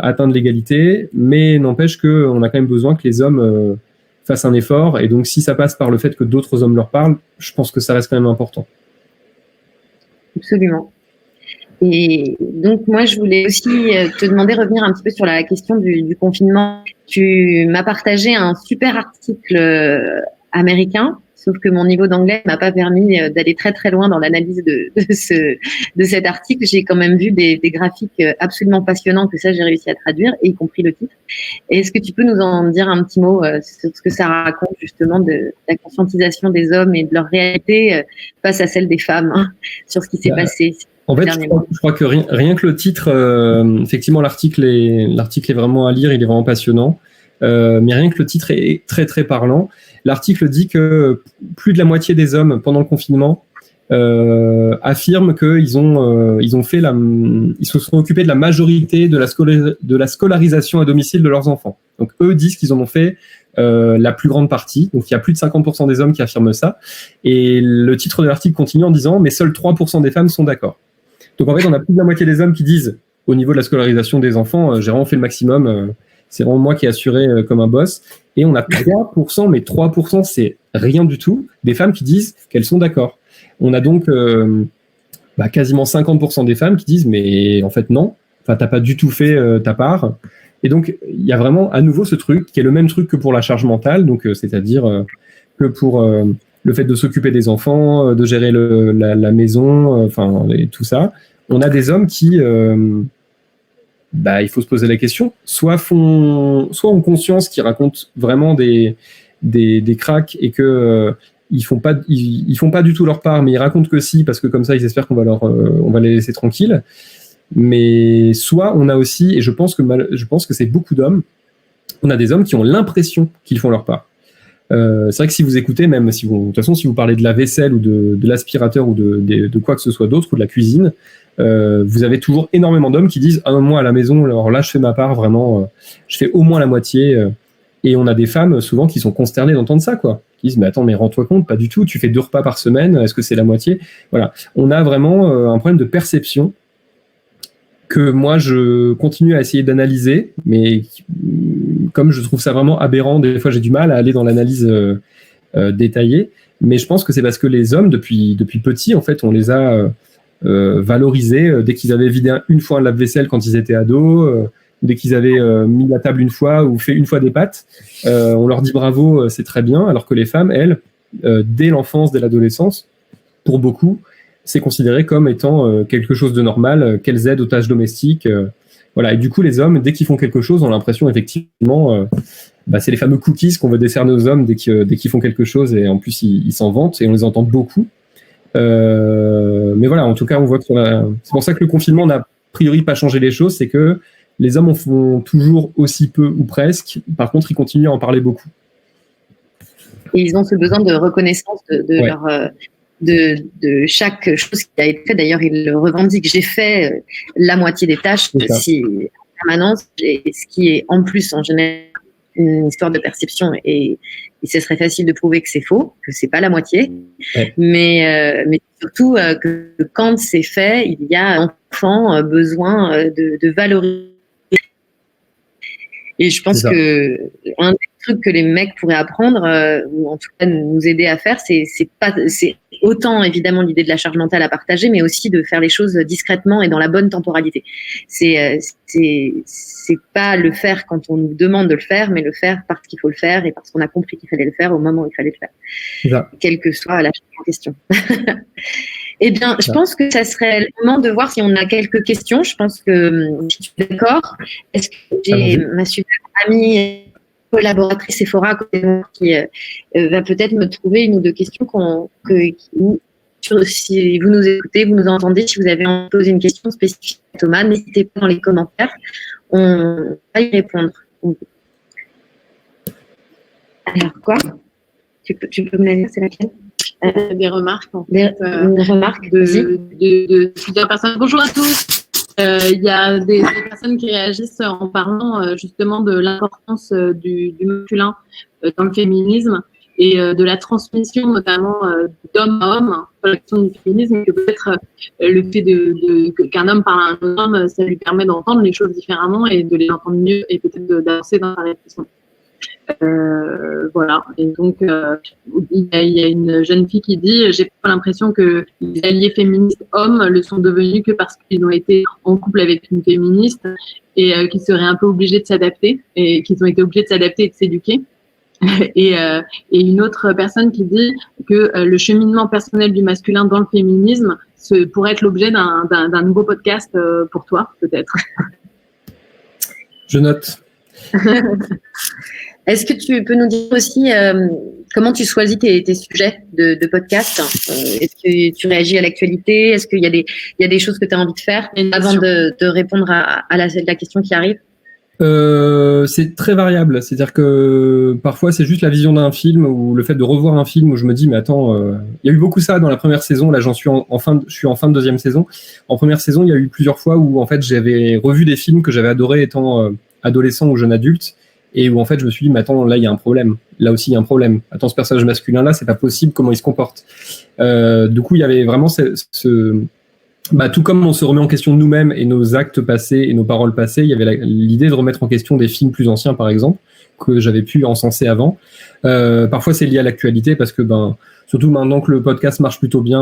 Speaker 2: atteindre l'égalité, mais n'empêche qu'on a quand même besoin que les hommes fassent un effort, et donc si ça passe par le fait que d'autres hommes leur parlent, je pense que ça reste quand même important.
Speaker 1: Absolument. Et donc, moi, je voulais aussi te demander, revenir un petit peu sur la question du confinement. Tu m'as partagé un super article américain, sauf que mon niveau d'anglais m'a pas permis d'aller très très loin dans l'analyse de cet article. J'ai quand même vu des graphiques absolument passionnants, que ça j'ai réussi à traduire, y compris le titre. Est-ce que tu peux nous en dire un petit mot sur ce que ça raconte justement de la conscientisation des hommes et de leur réalité face à celle des femmes, hein, sur ce qui s'est passé?
Speaker 2: En fait, je crois que rien que le titre, effectivement, l'article est vraiment à lire, il est vraiment passionnant. Mais rien que le titre est très très parlant. L'article dit que plus de la moitié des hommes pendant le confinement affirment qu'ils ils se sont occupés de la majorité de la scolarisation à domicile de leurs enfants. Donc eux disent qu'ils en ont fait la plus grande partie. Donc il y a plus de 50% des hommes qui affirment ça. Et le titre de l'article continue en disant mais seuls 3% des femmes sont d'accord. Donc en fait, on a plus de la moitié des hommes qui disent, au niveau de la scolarisation des enfants, j'ai vraiment fait le maximum, c'est vraiment moi qui ai assuré comme un boss. Et on a 3%, mais 3%, c'est rien du tout, des femmes qui disent qu'elles sont d'accord. On a donc quasiment 50% des femmes qui disent, mais en fait non, enfin t'as pas du tout fait ta part. Et donc il y a vraiment à nouveau ce truc qui est le même truc que pour la charge mentale, donc c'est-à-dire que pour le fait de s'occuper des enfants, de gérer la maison, tout ça. On a des hommes qui, il faut se poser la question, soit ont conscience qu'ils racontent vraiment des cracks et que ils font pas du tout leur part, mais ils racontent que si, parce que comme ça ils espèrent qu'on va les laisser tranquilles. Mais soit on a aussi, et je pense que c'est beaucoup d'hommes, on a des hommes qui ont l'impression qu'ils font leur part. C'est vrai que si vous écoutez, même si de toute façon, si vous parlez de la vaisselle ou de l'aspirateur ou de quoi que ce soit d'autre, ou de la cuisine, vous avez toujours énormément d'hommes qui disent moi à la maison, alors là je fais ma part vraiment, je fais au moins la moitié. Et on a des femmes souvent qui sont consternées d'entendre ça, quoi. Qui disent mais attends, mais rends-toi compte, pas du tout. Tu fais 2 repas par semaine, est-ce que c'est la moitié? Voilà, on a vraiment un problème de perception que moi je continue à essayer d'analyser, mais comme je trouve ça vraiment aberrant, des fois j'ai du mal à aller dans l'analyse détaillée, mais je pense que c'est parce que les hommes, depuis petits, en fait, on les a valorisés dès qu'ils avaient vidé une fois un lave-vaisselle quand ils étaient ados, dès qu'ils avaient mis la table une fois ou fait une fois des pâtes, on leur dit bravo, c'est très bien, alors que les femmes, elles, dès l'enfance, dès l'adolescence, pour beaucoup, c'est considéré comme étant quelque chose de normal, qu'elles aident aux tâches domestiques. Voilà. Et du coup, les hommes, dès qu'ils font quelque chose, ont l'impression effectivement, c'est les fameux cookies qu'on veut décerner aux hommes dès qu'ils font quelque chose, et en plus ils s'en vantent, et on les entend beaucoup. Mais voilà, en tout cas, on voit que c'est pour ça que le confinement n'a a priori pas changé les choses, c'est que les hommes en font toujours aussi peu ou presque. Par contre, ils continuent à en parler beaucoup.
Speaker 1: Et ils ont ce besoin de reconnaissance de chaque chose qui a été faite. D'ailleurs, ils le revendiquent. J'ai fait la moitié des tâches en permanence, et ce qui est en plus en général une histoire de perception, et ce serait facile de prouver que c'est faux, que c'est pas la moitié. Ouais. Mais surtout que quand c'est fait, il y a enfant besoin de valoriser. Et je pense que un des trucs que les mecs pourraient apprendre, ou en tout cas nous aider à faire, c'est autant évidemment l'idée de la charge mentale à partager, mais aussi de faire les choses discrètement et dans la bonne temporalité. C'est pas le faire quand on nous demande de le faire, mais le faire parce qu'il faut le faire et parce qu'on a compris qu'il fallait le faire au moment où il fallait le faire, quelle que soit la charge en question. Eh bien, je pense que ça serait le moment de voir si on a quelques questions. Je pense que, si tu es d'accord, est-ce que j'ai ma super amie collaboratrice Sephora qui va peut-être me trouver une ou deux questions si vous nous écoutez, vous nous entendez, si vous avez envie de poser une question spécifique à Thomas, n'hésitez pas dans les commentaires, on va y répondre. Alors quoi ? Tu peux me la dire, c'est laquelle ?
Speaker 3: Des remarques, en
Speaker 1: fait. Des remarques
Speaker 3: de plusieurs personnes. Bonjour à tous. Il y a des personnes qui réagissent en parlant justement de l'importance du masculin dans le féminisme et de la transmission notamment d'homme à homme sur la question du féminisme, que peut-être le fait qu'un homme parle à un homme, ça lui permet d'entendre les choses différemment et de les entendre mieux et peut-être d'avancer dans la réflexion. Voilà. Et donc, il y a une jeune fille qui dit « J'ai pas l'impression que les alliés féministes hommes le sont devenus que parce qu'ils ont été en couple avec une féministe et qu'ils seraient un peu obligés de s'adapter et qu'ils ont été obligés de s'adapter et de s'éduquer. » Et une autre personne qui dit que le cheminement personnel du masculin dans le féminisme pourrait être l'objet d'un nouveau podcast pour toi, peut-être.
Speaker 2: Je note.
Speaker 1: Est-ce que tu peux nous dire aussi comment tu choisis tes sujets de podcast ? Est-ce que tu réagis à l'actualité ? Est-ce qu'il y a des choses que tu as envie de faire avant de répondre à la question qui arrive ?
Speaker 2: C'est très variable. C'est-à-dire que parfois, c'est juste la vision d'un film ou le fait de revoir un film où je me dis, mais attends, il y a eu beaucoup ça dans la première saison. Là, je suis en fin de deuxième saison. En première saison, il y a eu plusieurs fois où, en fait, j'avais revu des films que j'avais adorés étant adolescent ou jeune adulte. Et où en fait je me suis dit mais attends, là il y a un problème, là aussi il y a un problème, attends, ce personnage masculin là c'est pas possible, comment il se comporte. Du coup il y avait vraiment tout comme on se remet en question de nous-mêmes et nos actes passés et nos paroles passées, il y avait l'idée de remettre en question des films plus anciens par exemple que j'avais pu encenser avant. Parfois c'est lié à l'actualité parce que surtout maintenant que le podcast marche plutôt bien,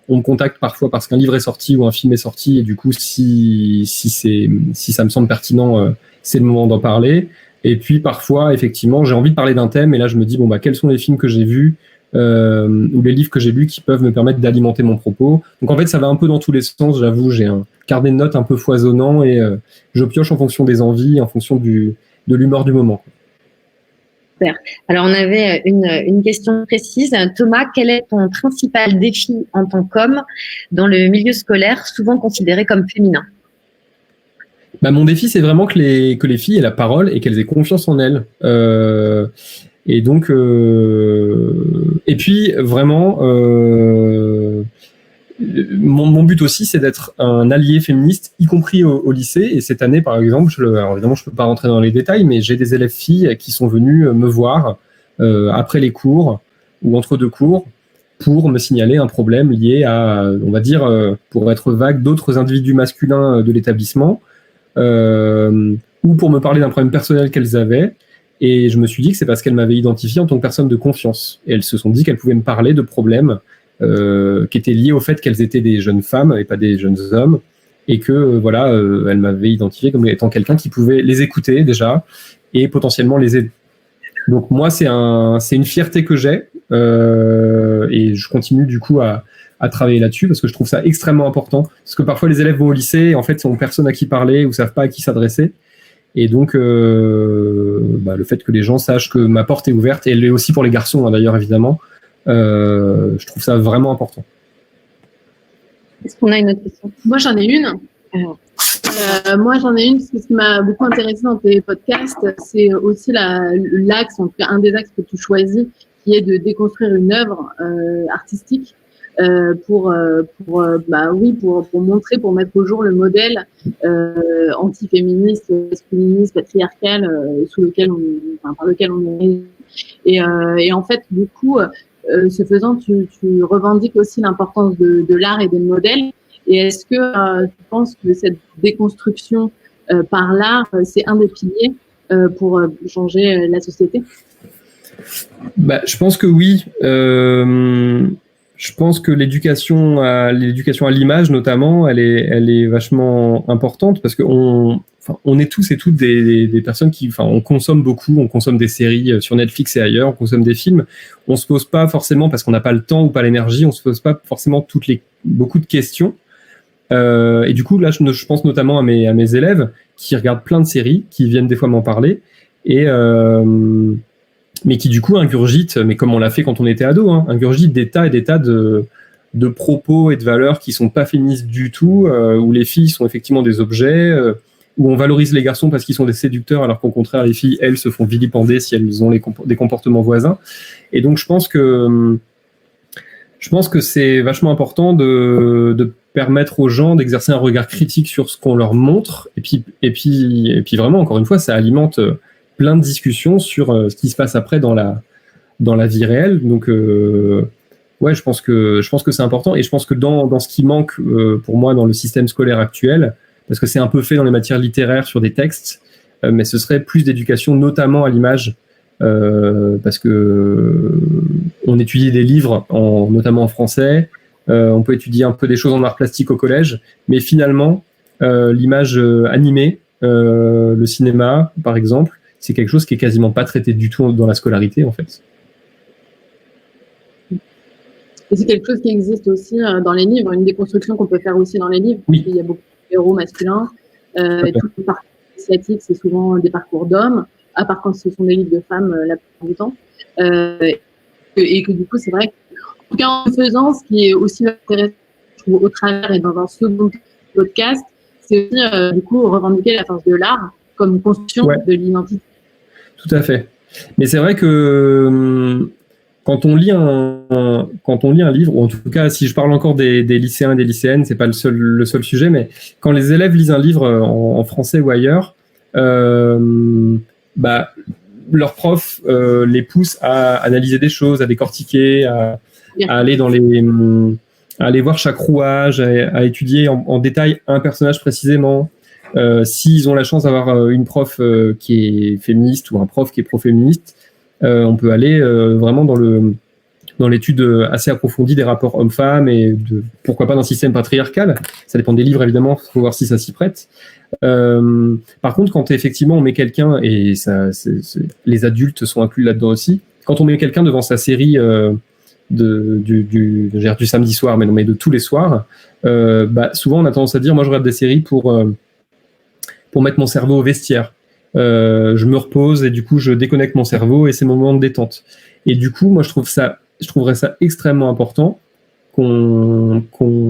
Speaker 2: on me contacte parfois parce qu'un livre est sorti ou un film est sorti et du coup si ça me semble pertinent, c'est le moment d'en parler. Et puis parfois, effectivement, j'ai envie de parler d'un thème et là je me dis quels sont les films que j'ai vus ou les livres que j'ai lus qui peuvent me permettre d'alimenter mon propos. Donc en fait, ça va un peu dans tous les sens. J'avoue, j'ai un carnet de notes un peu foisonnant et je pioche en fonction des envies, en fonction de l'humeur du moment.
Speaker 1: Super. Alors on avait une question précise. Thomas, quel est ton principal défi en tant qu'homme dans le milieu scolaire, souvent considéré comme féminin ?
Speaker 2: Mon défi, c'est vraiment que les filles aient la parole et qu'elles aient confiance en elles. Et donc, et puis vraiment, mon but aussi, c'est d'être un allié féministe, y compris au lycée. Et cette année, par exemple, alors évidemment, je peux pas rentrer dans les détails, mais j'ai des élèves filles qui sont venues me voir après les cours ou entre deux cours pour me signaler un problème lié à, on va dire, pour être vague, d'autres individus masculins de l'établissement. Ou pour me parler d'un problème personnel qu'elles avaient, et je me suis dit que c'est parce qu'elles m'avaient identifié en tant que personne de confiance, et elles se sont dit qu'elles pouvaient me parler de problèmes qui étaient liés au fait qu'elles étaient des jeunes femmes et pas des jeunes hommes, et que elles m'avaient identifié comme étant quelqu'un qui pouvait les écouter déjà et potentiellement les aider. Donc moi c'est une fierté que j'ai et je continue du coup à travailler là-dessus parce que je trouve ça extrêmement important, parce que parfois les élèves vont au lycée et en fait ils n'ont personne à qui parler ou savent pas à qui s'adresser, et donc le fait que les gens sachent que ma porte est ouverte, et elle est aussi pour les garçons d'ailleurs évidemment, je trouve ça vraiment important.
Speaker 1: Est-ce qu'on a une autre question ?
Speaker 3: Moi j'en ai une. Parce que ce qui m'a beaucoup intéressé dans tes podcasts, c'est aussi l'axe, en tout cas un des axes que tu choisis, qui est de déconstruire une œuvre artistique pour montrer, pour mettre au jour le modèle antiféministe, masculiniste, patriarcal par lequel on est. Et en fait, du coup, ce faisant, tu revendiques aussi l'importance de l'art et des modèles. Et est-ce que tu penses que cette déconstruction par l'art, c'est un des piliers pour changer la société ?
Speaker 2: Je pense que oui. Je pense que l'éducation à l'image, notamment, elle est vachement importante parce que on est tous et toutes des personnes on consomme beaucoup, on consomme des séries sur Netflix et ailleurs, on consomme des films. On se pose pas forcément, parce qu'on n'a pas le temps ou pas l'énergie, on se pose pas forcément beaucoup de questions. Et du coup, là, je pense notamment à mes élèves qui regardent plein de séries, qui viennent des fois m'en parler, mais qui du coup ingurgitent, mais comme on l'a fait quand on était ado, ingurgitent des tas et des tas de propos et de valeurs qui sont pas féministes du tout, où les filles sont effectivement des objets, où on valorise les garçons parce qu'ils sont des séducteurs, alors qu'au contraire, les filles, elles, se font vilipender si elles ont des comportements voisins. Et donc, je pense que c'est vachement important de permettre aux gens d'exercer un regard critique sur ce qu'on leur montre. Et puis vraiment, encore une fois, ça alimente plein de discussions sur ce qui se passe après dans la vie réelle. Donc, ouais, je pense que c'est important. Et je pense que dans ce qui manque pour moi dans le système scolaire actuel, parce que c'est un peu fait dans les matières littéraires sur des textes, mais ce serait plus d'éducation, notamment à l'image, parce que on étudie des livres, notamment en français, on peut étudier un peu des choses en art plastique au collège, mais finalement, l'image animée, le cinéma, par exemple, c'est quelque chose qui est quasiment pas traité du tout dans la scolarité, en fait.
Speaker 3: Et c'est quelque chose qui existe aussi dans les livres, une déconstruction qu'on peut faire aussi dans les livres.
Speaker 2: Oui.
Speaker 3: Il y a beaucoup de héros masculins. Tout le parcours initiatique, c'est souvent des parcours d'hommes, à part quand ce sont des livres de femmes la plupart du temps. Et que du coup, c'est vrai qu'en tout cas, en faisant, ce qui est aussi intéressant, je trouve, au travers et dans un second podcast, c'est aussi du coup revendiquer la force de l'art comme construction de l'identité.
Speaker 2: Tout à fait. Mais c'est vrai que quand on lit un livre, ou en tout cas, si je parle encore des lycéens et des lycéennes, c'est pas le seul sujet, mais quand les élèves lisent un livre en français ou ailleurs, leurs profs les poussent à analyser des choses, à décortiquer, à aller à aller voir chaque rouage, à étudier en détail un personnage précisément. S'ils ont la chance d'avoir une prof qui est féministe ou un prof qui est pro-féministe, on peut aller vraiment dans l'étude assez approfondie des rapports hommes-femmes et pourquoi pas d'un système patriarcal. Ça dépend des livres, évidemment, il faut voir si ça s'y prête. Par contre, quand effectivement on met quelqu'un, et les adultes sont inclus là-dedans aussi, quand on met quelqu'un devant sa série du samedi soir, mais non, mais de tous les soirs, souvent on a tendance à dire, moi je regarde des séries pour mettre mon cerveau au vestiaire. Je me repose et du coup je déconnecte mon cerveau et c'est mon moment de détente. Et du coup, moi je trouverais ça extrêmement important qu'on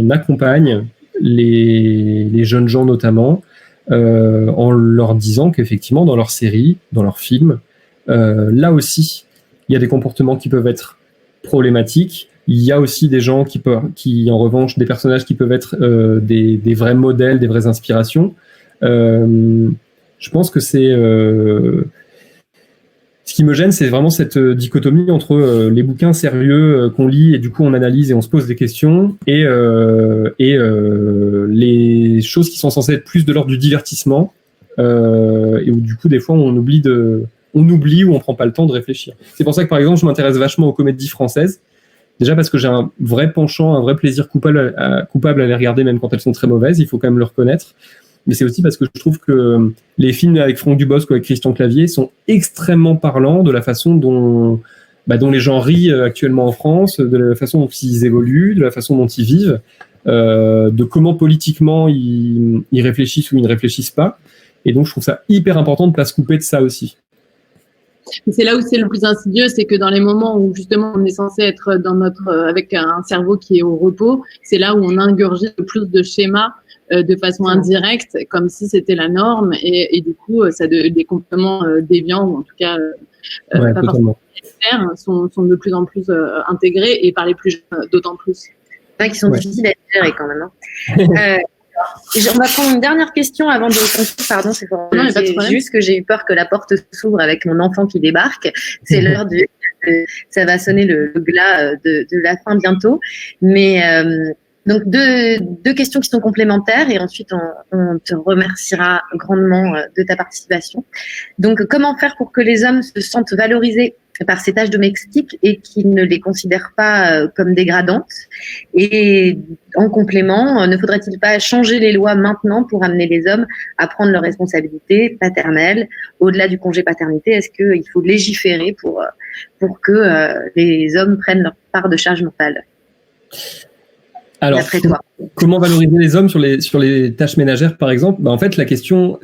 Speaker 2: accompagne les jeunes gens notamment en leur disant qu'effectivement dans leurs séries, dans leurs films, là aussi il y a des comportements qui peuvent être problématiques. Il y a aussi des gens qui en revanche, des personnages qui peuvent être des vrais modèles, des vraies inspirations. Je pense que c'est ce qui me gêne, c'est vraiment cette dichotomie entre les bouquins sérieux qu'on lit et du coup on analyse et on se pose des questions et les choses qui sont censées être plus de l'ordre du divertissement et où du coup des fois on oublie ou on prend pas le temps de réfléchir. C'est pour ça que par exemple je m'intéresse vachement aux comédies françaises. Déjà parce que j'ai un vrai penchant, un vrai plaisir coupable à les regarder même quand elles sont très mauvaises, il faut quand même le reconnaître. Mais c'est aussi parce que je trouve que les films avec Franck Dubosc ou avec Christian Clavier sont extrêmement parlants de la façon dont les gens rient actuellement en France, de la façon dont ils évoluent, de la façon dont ils vivent, de comment politiquement ils réfléchissent ou ils ne réfléchissent pas. Et donc je trouve ça hyper important de ne pas se couper de ça aussi.
Speaker 3: C'est là où c'est le plus insidieux, c'est que dans les moments où justement on est censé être avec un cerveau qui est au repos, c'est là où on ingurgite le plus de schémas de façon indirecte, comme si c'était la norme, et du coup, des comportements déviants, ou en tout cas pas forcément nécessaires, sont de plus en plus intégrés, et par les plus jeunes d'autant plus.
Speaker 1: C'est vrai qu'ils sont difficiles à gérer quand même. On va prendre une dernière question avant de conclure. Pardon, c'est juste que j'ai eu peur que la porte s'ouvre avec mon enfant qui débarque. C'est l'heure ça va sonner le glas de la fin bientôt. Mais donc deux questions qui sont complémentaires et ensuite on te remerciera grandement de ta participation. Donc comment faire pour que les hommes se sentent valorisés par ces tâches domestiques et qui ne les considèrent pas comme dégradantes. Et en complément, ne faudrait-il pas changer les lois maintenant pour amener les hommes à prendre leurs responsabilités paternelles au-delà du congé paternité? Est-ce qu'il faut légiférer pour que les hommes prennent leur part de charge mentale?
Speaker 2: Alors, comment valoriser les hommes sur les tâches ménagères, par exemple? En fait, la question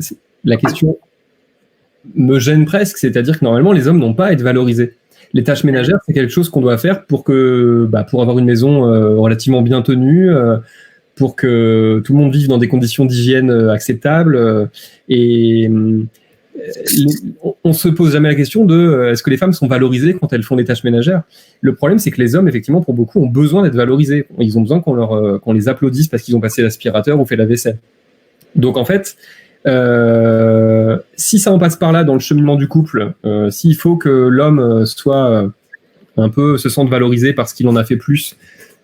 Speaker 2: me gêne presque, c'est-à-dire que normalement, les hommes n'ont pas à être valorisés. Les tâches ménagères, c'est quelque chose qu'on doit faire pour avoir une maison relativement bien tenue, pour que tout le monde vive dans des conditions d'hygiène acceptables. On se pose jamais la question de est-ce que les femmes sont valorisées quand elles font des tâches ménagères. Le problème, c'est que les hommes, effectivement, pour beaucoup, ont besoin d'être valorisés. Ils ont besoin qu'on les applaudisse parce qu'ils ont passé l'aspirateur ou fait la vaisselle. Donc, en fait, si ça en passe par là dans le cheminement du couple, s'il faut que l'homme soit un peu se sente valorisé parce qu'il en a fait plus,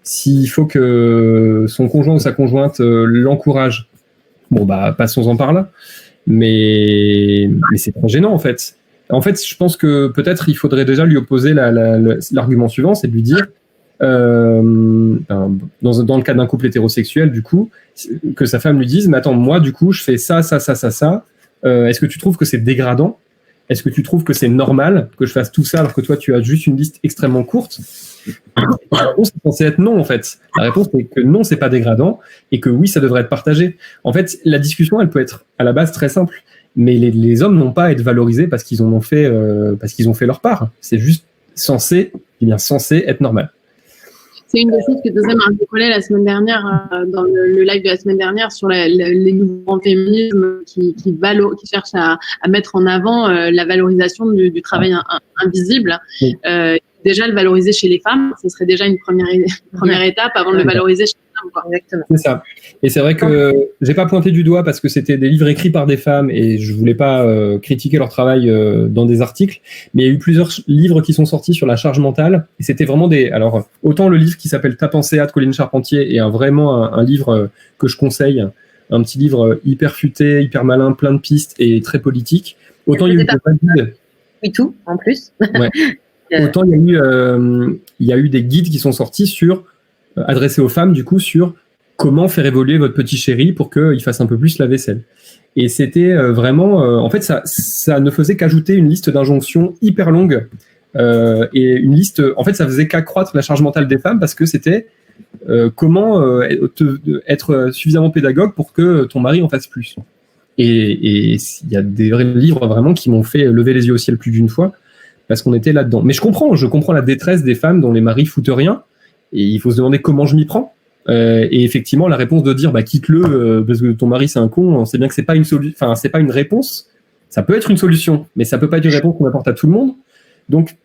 Speaker 2: s'il faut que son conjoint ou sa conjointe l'encourage, passons-en par là. Mais c'est très gênant en fait. En fait, je pense que peut-être il faudrait déjà lui opposer l'argument suivant, c'est de lui dire dans le cas d'un couple hétérosexuel, du coup, que sa femme lui dise, mais attends, moi du coup, je fais ça. Est-ce que tu trouves que c'est dégradant? Est-ce que tu trouves que c'est normal que je fasse tout ça alors que toi tu as juste une liste extrêmement courte? La réponse est censée être non en fait. La réponse est que non, c'est pas dégradant et que oui, ça devrait être partagé. En fait, la discussion, elle peut être à la base très simple, mais les hommes n'ont pas à être valorisés parce qu'ils ont fait leur part. C'est juste censé être normal.
Speaker 3: C'est une des choses que disait Marie Collet la semaine dernière, dans le live de la semaine dernière, sur les nouveaux féminismes qui cherchent à mettre en avant la valorisation du travail invisible. Oui. Déjà, le valoriser chez les femmes, ce serait déjà une première étape avant de le valoriser chez les hommes.
Speaker 1: Exactement.
Speaker 2: C'est ça. Et c'est vrai que j'ai pas pointé du doigt parce que c'était des livres écrits par des femmes et je voulais pas critiquer leur travail dans des articles, mais il y a eu plusieurs livres qui sont sortis sur la charge mentale et c'était vraiment alors autant le livre qui s'appelle Ta pensée de Colline Charpentier est vraiment un livre que je conseille, un petit livre hyper futé, hyper malin, plein de pistes et très politique. Autant il y a eu
Speaker 1: et tout en plus.
Speaker 2: Ouais. Autant il y a eu des guides qui sont sortis adressés aux femmes, du coup, sur comment faire évoluer votre petit chéri pour qu'il fasse un peu plus la vaisselle. Et c'était vraiment... en fait, ça ne faisait qu'ajouter une liste d'injonctions hyper longue. Et une liste... En fait, ça faisait qu'accroître la charge mentale des femmes parce que c'était comment être suffisamment pédagogue pour que ton mari en fasse plus. Et il y a des vrais livres vraiment qui m'ont fait lever les yeux au ciel plus d'une fois parce qu'on était là-dedans. Mais je comprends la détresse des femmes dont les maris foutent rien, et il faut se demander comment je m'y prends. Et effectivement, la réponse de dire quitte-le parce que ton mari c'est un con, on sait bien que c'est pas c'est pas une réponse. Ça peut être une solution, mais ça peut pas être une réponse qu'on apporte à tout le monde. Donc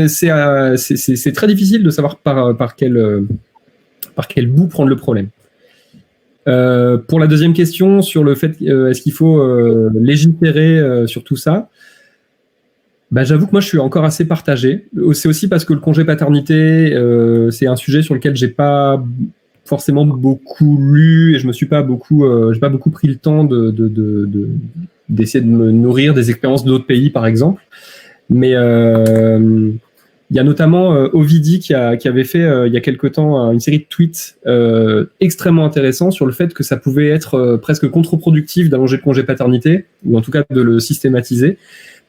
Speaker 2: c'est très difficile de savoir par quel bout prendre le problème. Pour la deuxième question sur le fait est-ce qu'il faut légiférer sur tout ça, j'avoue que moi je suis encore assez partagé. C'est aussi parce que le congé paternité c'est un sujet sur lequel j'ai pas forcément beaucoup lu et je me suis pas beaucoup j'ai pas beaucoup pris le temps d'essayer de me nourrir des expériences d'autres pays par exemple. Mais il y a notamment Ovidie qui avait fait il y a quelque temps une série de tweets extrêmement intéressants sur le fait que ça pouvait être presque contre-productif d'allonger le congé paternité ou en tout cas de le systématiser.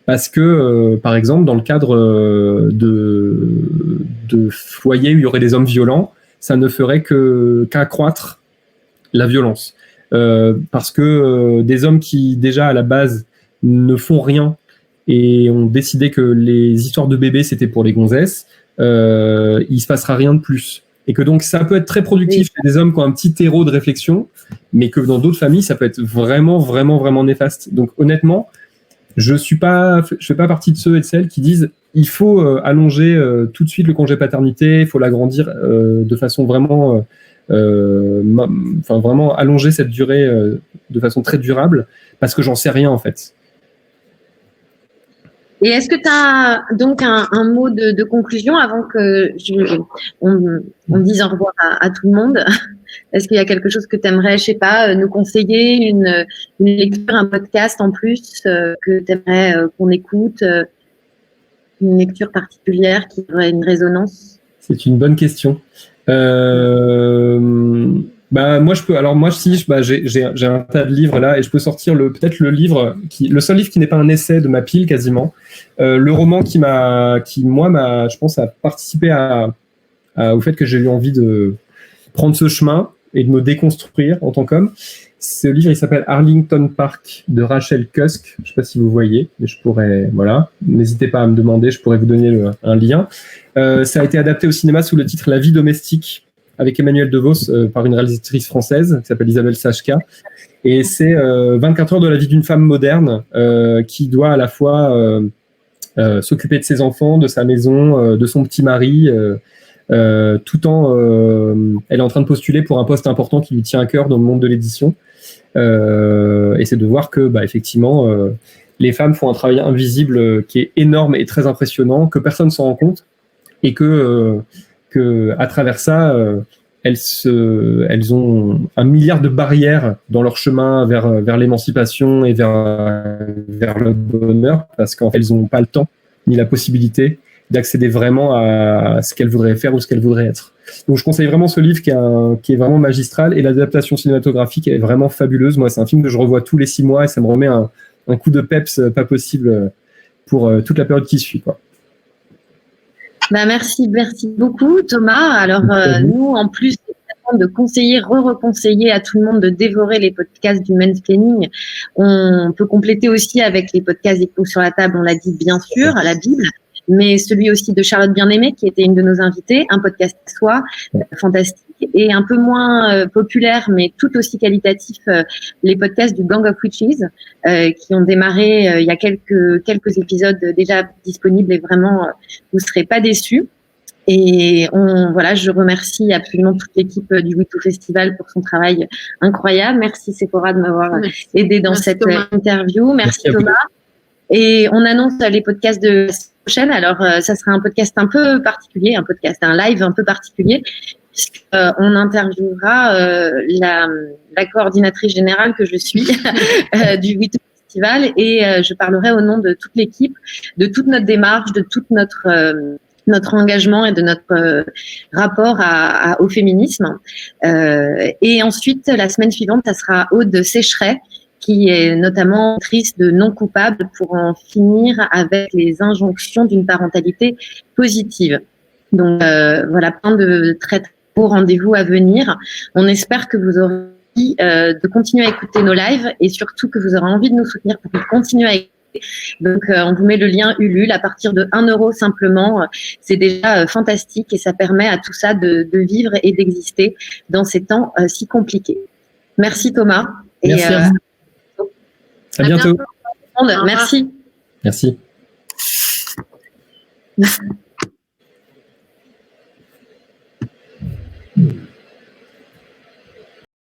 Speaker 2: Parce que, par exemple, dans le cadre de foyers où il y aurait des hommes violents, ça ne ferait qu'accroître la violence. Parce que des hommes qui, déjà, à la base, ne font rien et ont décidé que les histoires de bébés, c'était pour les gonzesses, il se passera rien de plus. Et que donc, ça peut être très productif chez des hommes qui ont un petit terreau de réflexion, mais que dans d'autres familles, ça peut être vraiment, vraiment, vraiment néfaste. Donc, honnêtement, je fais pas partie de ceux et de celles qui disent il faut allonger tout de suite le congé paternité, il faut l'agrandir de façon vraiment, vraiment allonger cette durée de façon très durable, parce que j'en sais rien en fait.
Speaker 1: Et est-ce que tu as donc un mot de conclusion avant que on dise au revoir à tout le monde? Est-ce qu'il y a quelque chose que tu aimerais, je sais pas, nous conseiller, une lecture, un podcast en plus que tu aimerais qu'on écoute? une lecture particulière qui aurait une résonance?
Speaker 2: C'est une bonne question. Moi je peux. Alors moi j'ai un tas de livres là et je peux sortir peut-être le seul livre qui n'est pas un essai de ma pile quasiment. Le roman qui m'a, je pense, a participé au fait que j'ai eu envie de prendre ce chemin et de me déconstruire en tant qu'homme. Ce livre, il s'appelle Arlington Park de Rachel Cusk. Je ne sais pas si vous voyez, mais je pourrais, voilà. N'hésitez pas à me demander, je pourrais vous donner un lien. Ça a été adapté au cinéma sous le titre La vie domestique avec Emmanuel DeVos par une réalisatrice française qui s'appelle Isabelle Sachka. Et c'est 24 heures de la vie d'une femme moderne qui doit à la fois s'occuper de ses enfants, de sa maison, de son petit mari, tout en elle est en train de postuler pour un poste important qui lui tient à cœur dans le monde de l'édition. Et c'est de voir que effectivement les femmes font un travail invisible qui est énorme et très impressionnant, que personne s'en rend compte, et que à travers ça elles ont 1 milliard de barrières dans leur chemin vers l'émancipation et vers le bonheur, parce qu'en fait elles n'ont pas le temps ni la possibilité d'accéder vraiment à ce qu'elles voudraient faire ou ce qu'elles voudraient être. Donc je conseille vraiment ce livre qui est vraiment magistral, et l'adaptation cinématographique est vraiment fabuleuse. Moi, c'est un film que je revois tous les 6 mois et ça me remet un coup de peps pas possible pour toute la période qui suit, quoi.
Speaker 1: Merci beaucoup Thomas. Alors nous, en plus de conseiller, reconseiller à tout le monde de dévorer les podcasts du mansplaining, on peut compléter aussi avec les podcasts des coups sur la table, on l'a dit bien sûr, à la Bible, mais celui aussi de Charlotte Bien-Aimée, qui était une de nos invitées, un podcast à soi, fantastique, et un peu moins populaire, mais tout aussi qualitatif, les podcasts du Gang of Witches, qui ont démarré il y a quelques épisodes déjà disponibles, et vraiment, vous serez pas déçus. Et je remercie absolument toute l'équipe du WeToo Festival pour son travail incroyable. Merci Sephora de m'avoir aidé dans cette interview. Merci Thomas. Et on annonce les podcasts de la semaine prochaine. Alors, ça sera un podcast un peu particulier, un live un peu particulier, puisqu'on interviewera la coordinatrice générale que je suis du WeToo Festival, et je parlerai au nom de toute l'équipe, de toute notre démarche, de toute notre engagement et de notre rapport au féminisme. Et ensuite, la semaine suivante, ça sera Aude Sécheret, qui est notamment autrice de Non coupable, pour en finir avec les injonctions d'une parentalité positive. Donc plein de très beaux rendez-vous à venir. On espère que vous aurez envie de continuer à écouter nos lives, et surtout que vous aurez envie de nous soutenir pour continuer à écouter. Donc on vous met le lien Ulule à partir de 1 € simplement. C'est déjà fantastique, et ça permet à tout ça de vivre et d'exister dans ces temps si compliqués. Merci Thomas.
Speaker 2: Merci à vous. À bientôt.
Speaker 1: Merci.
Speaker 2: Merci.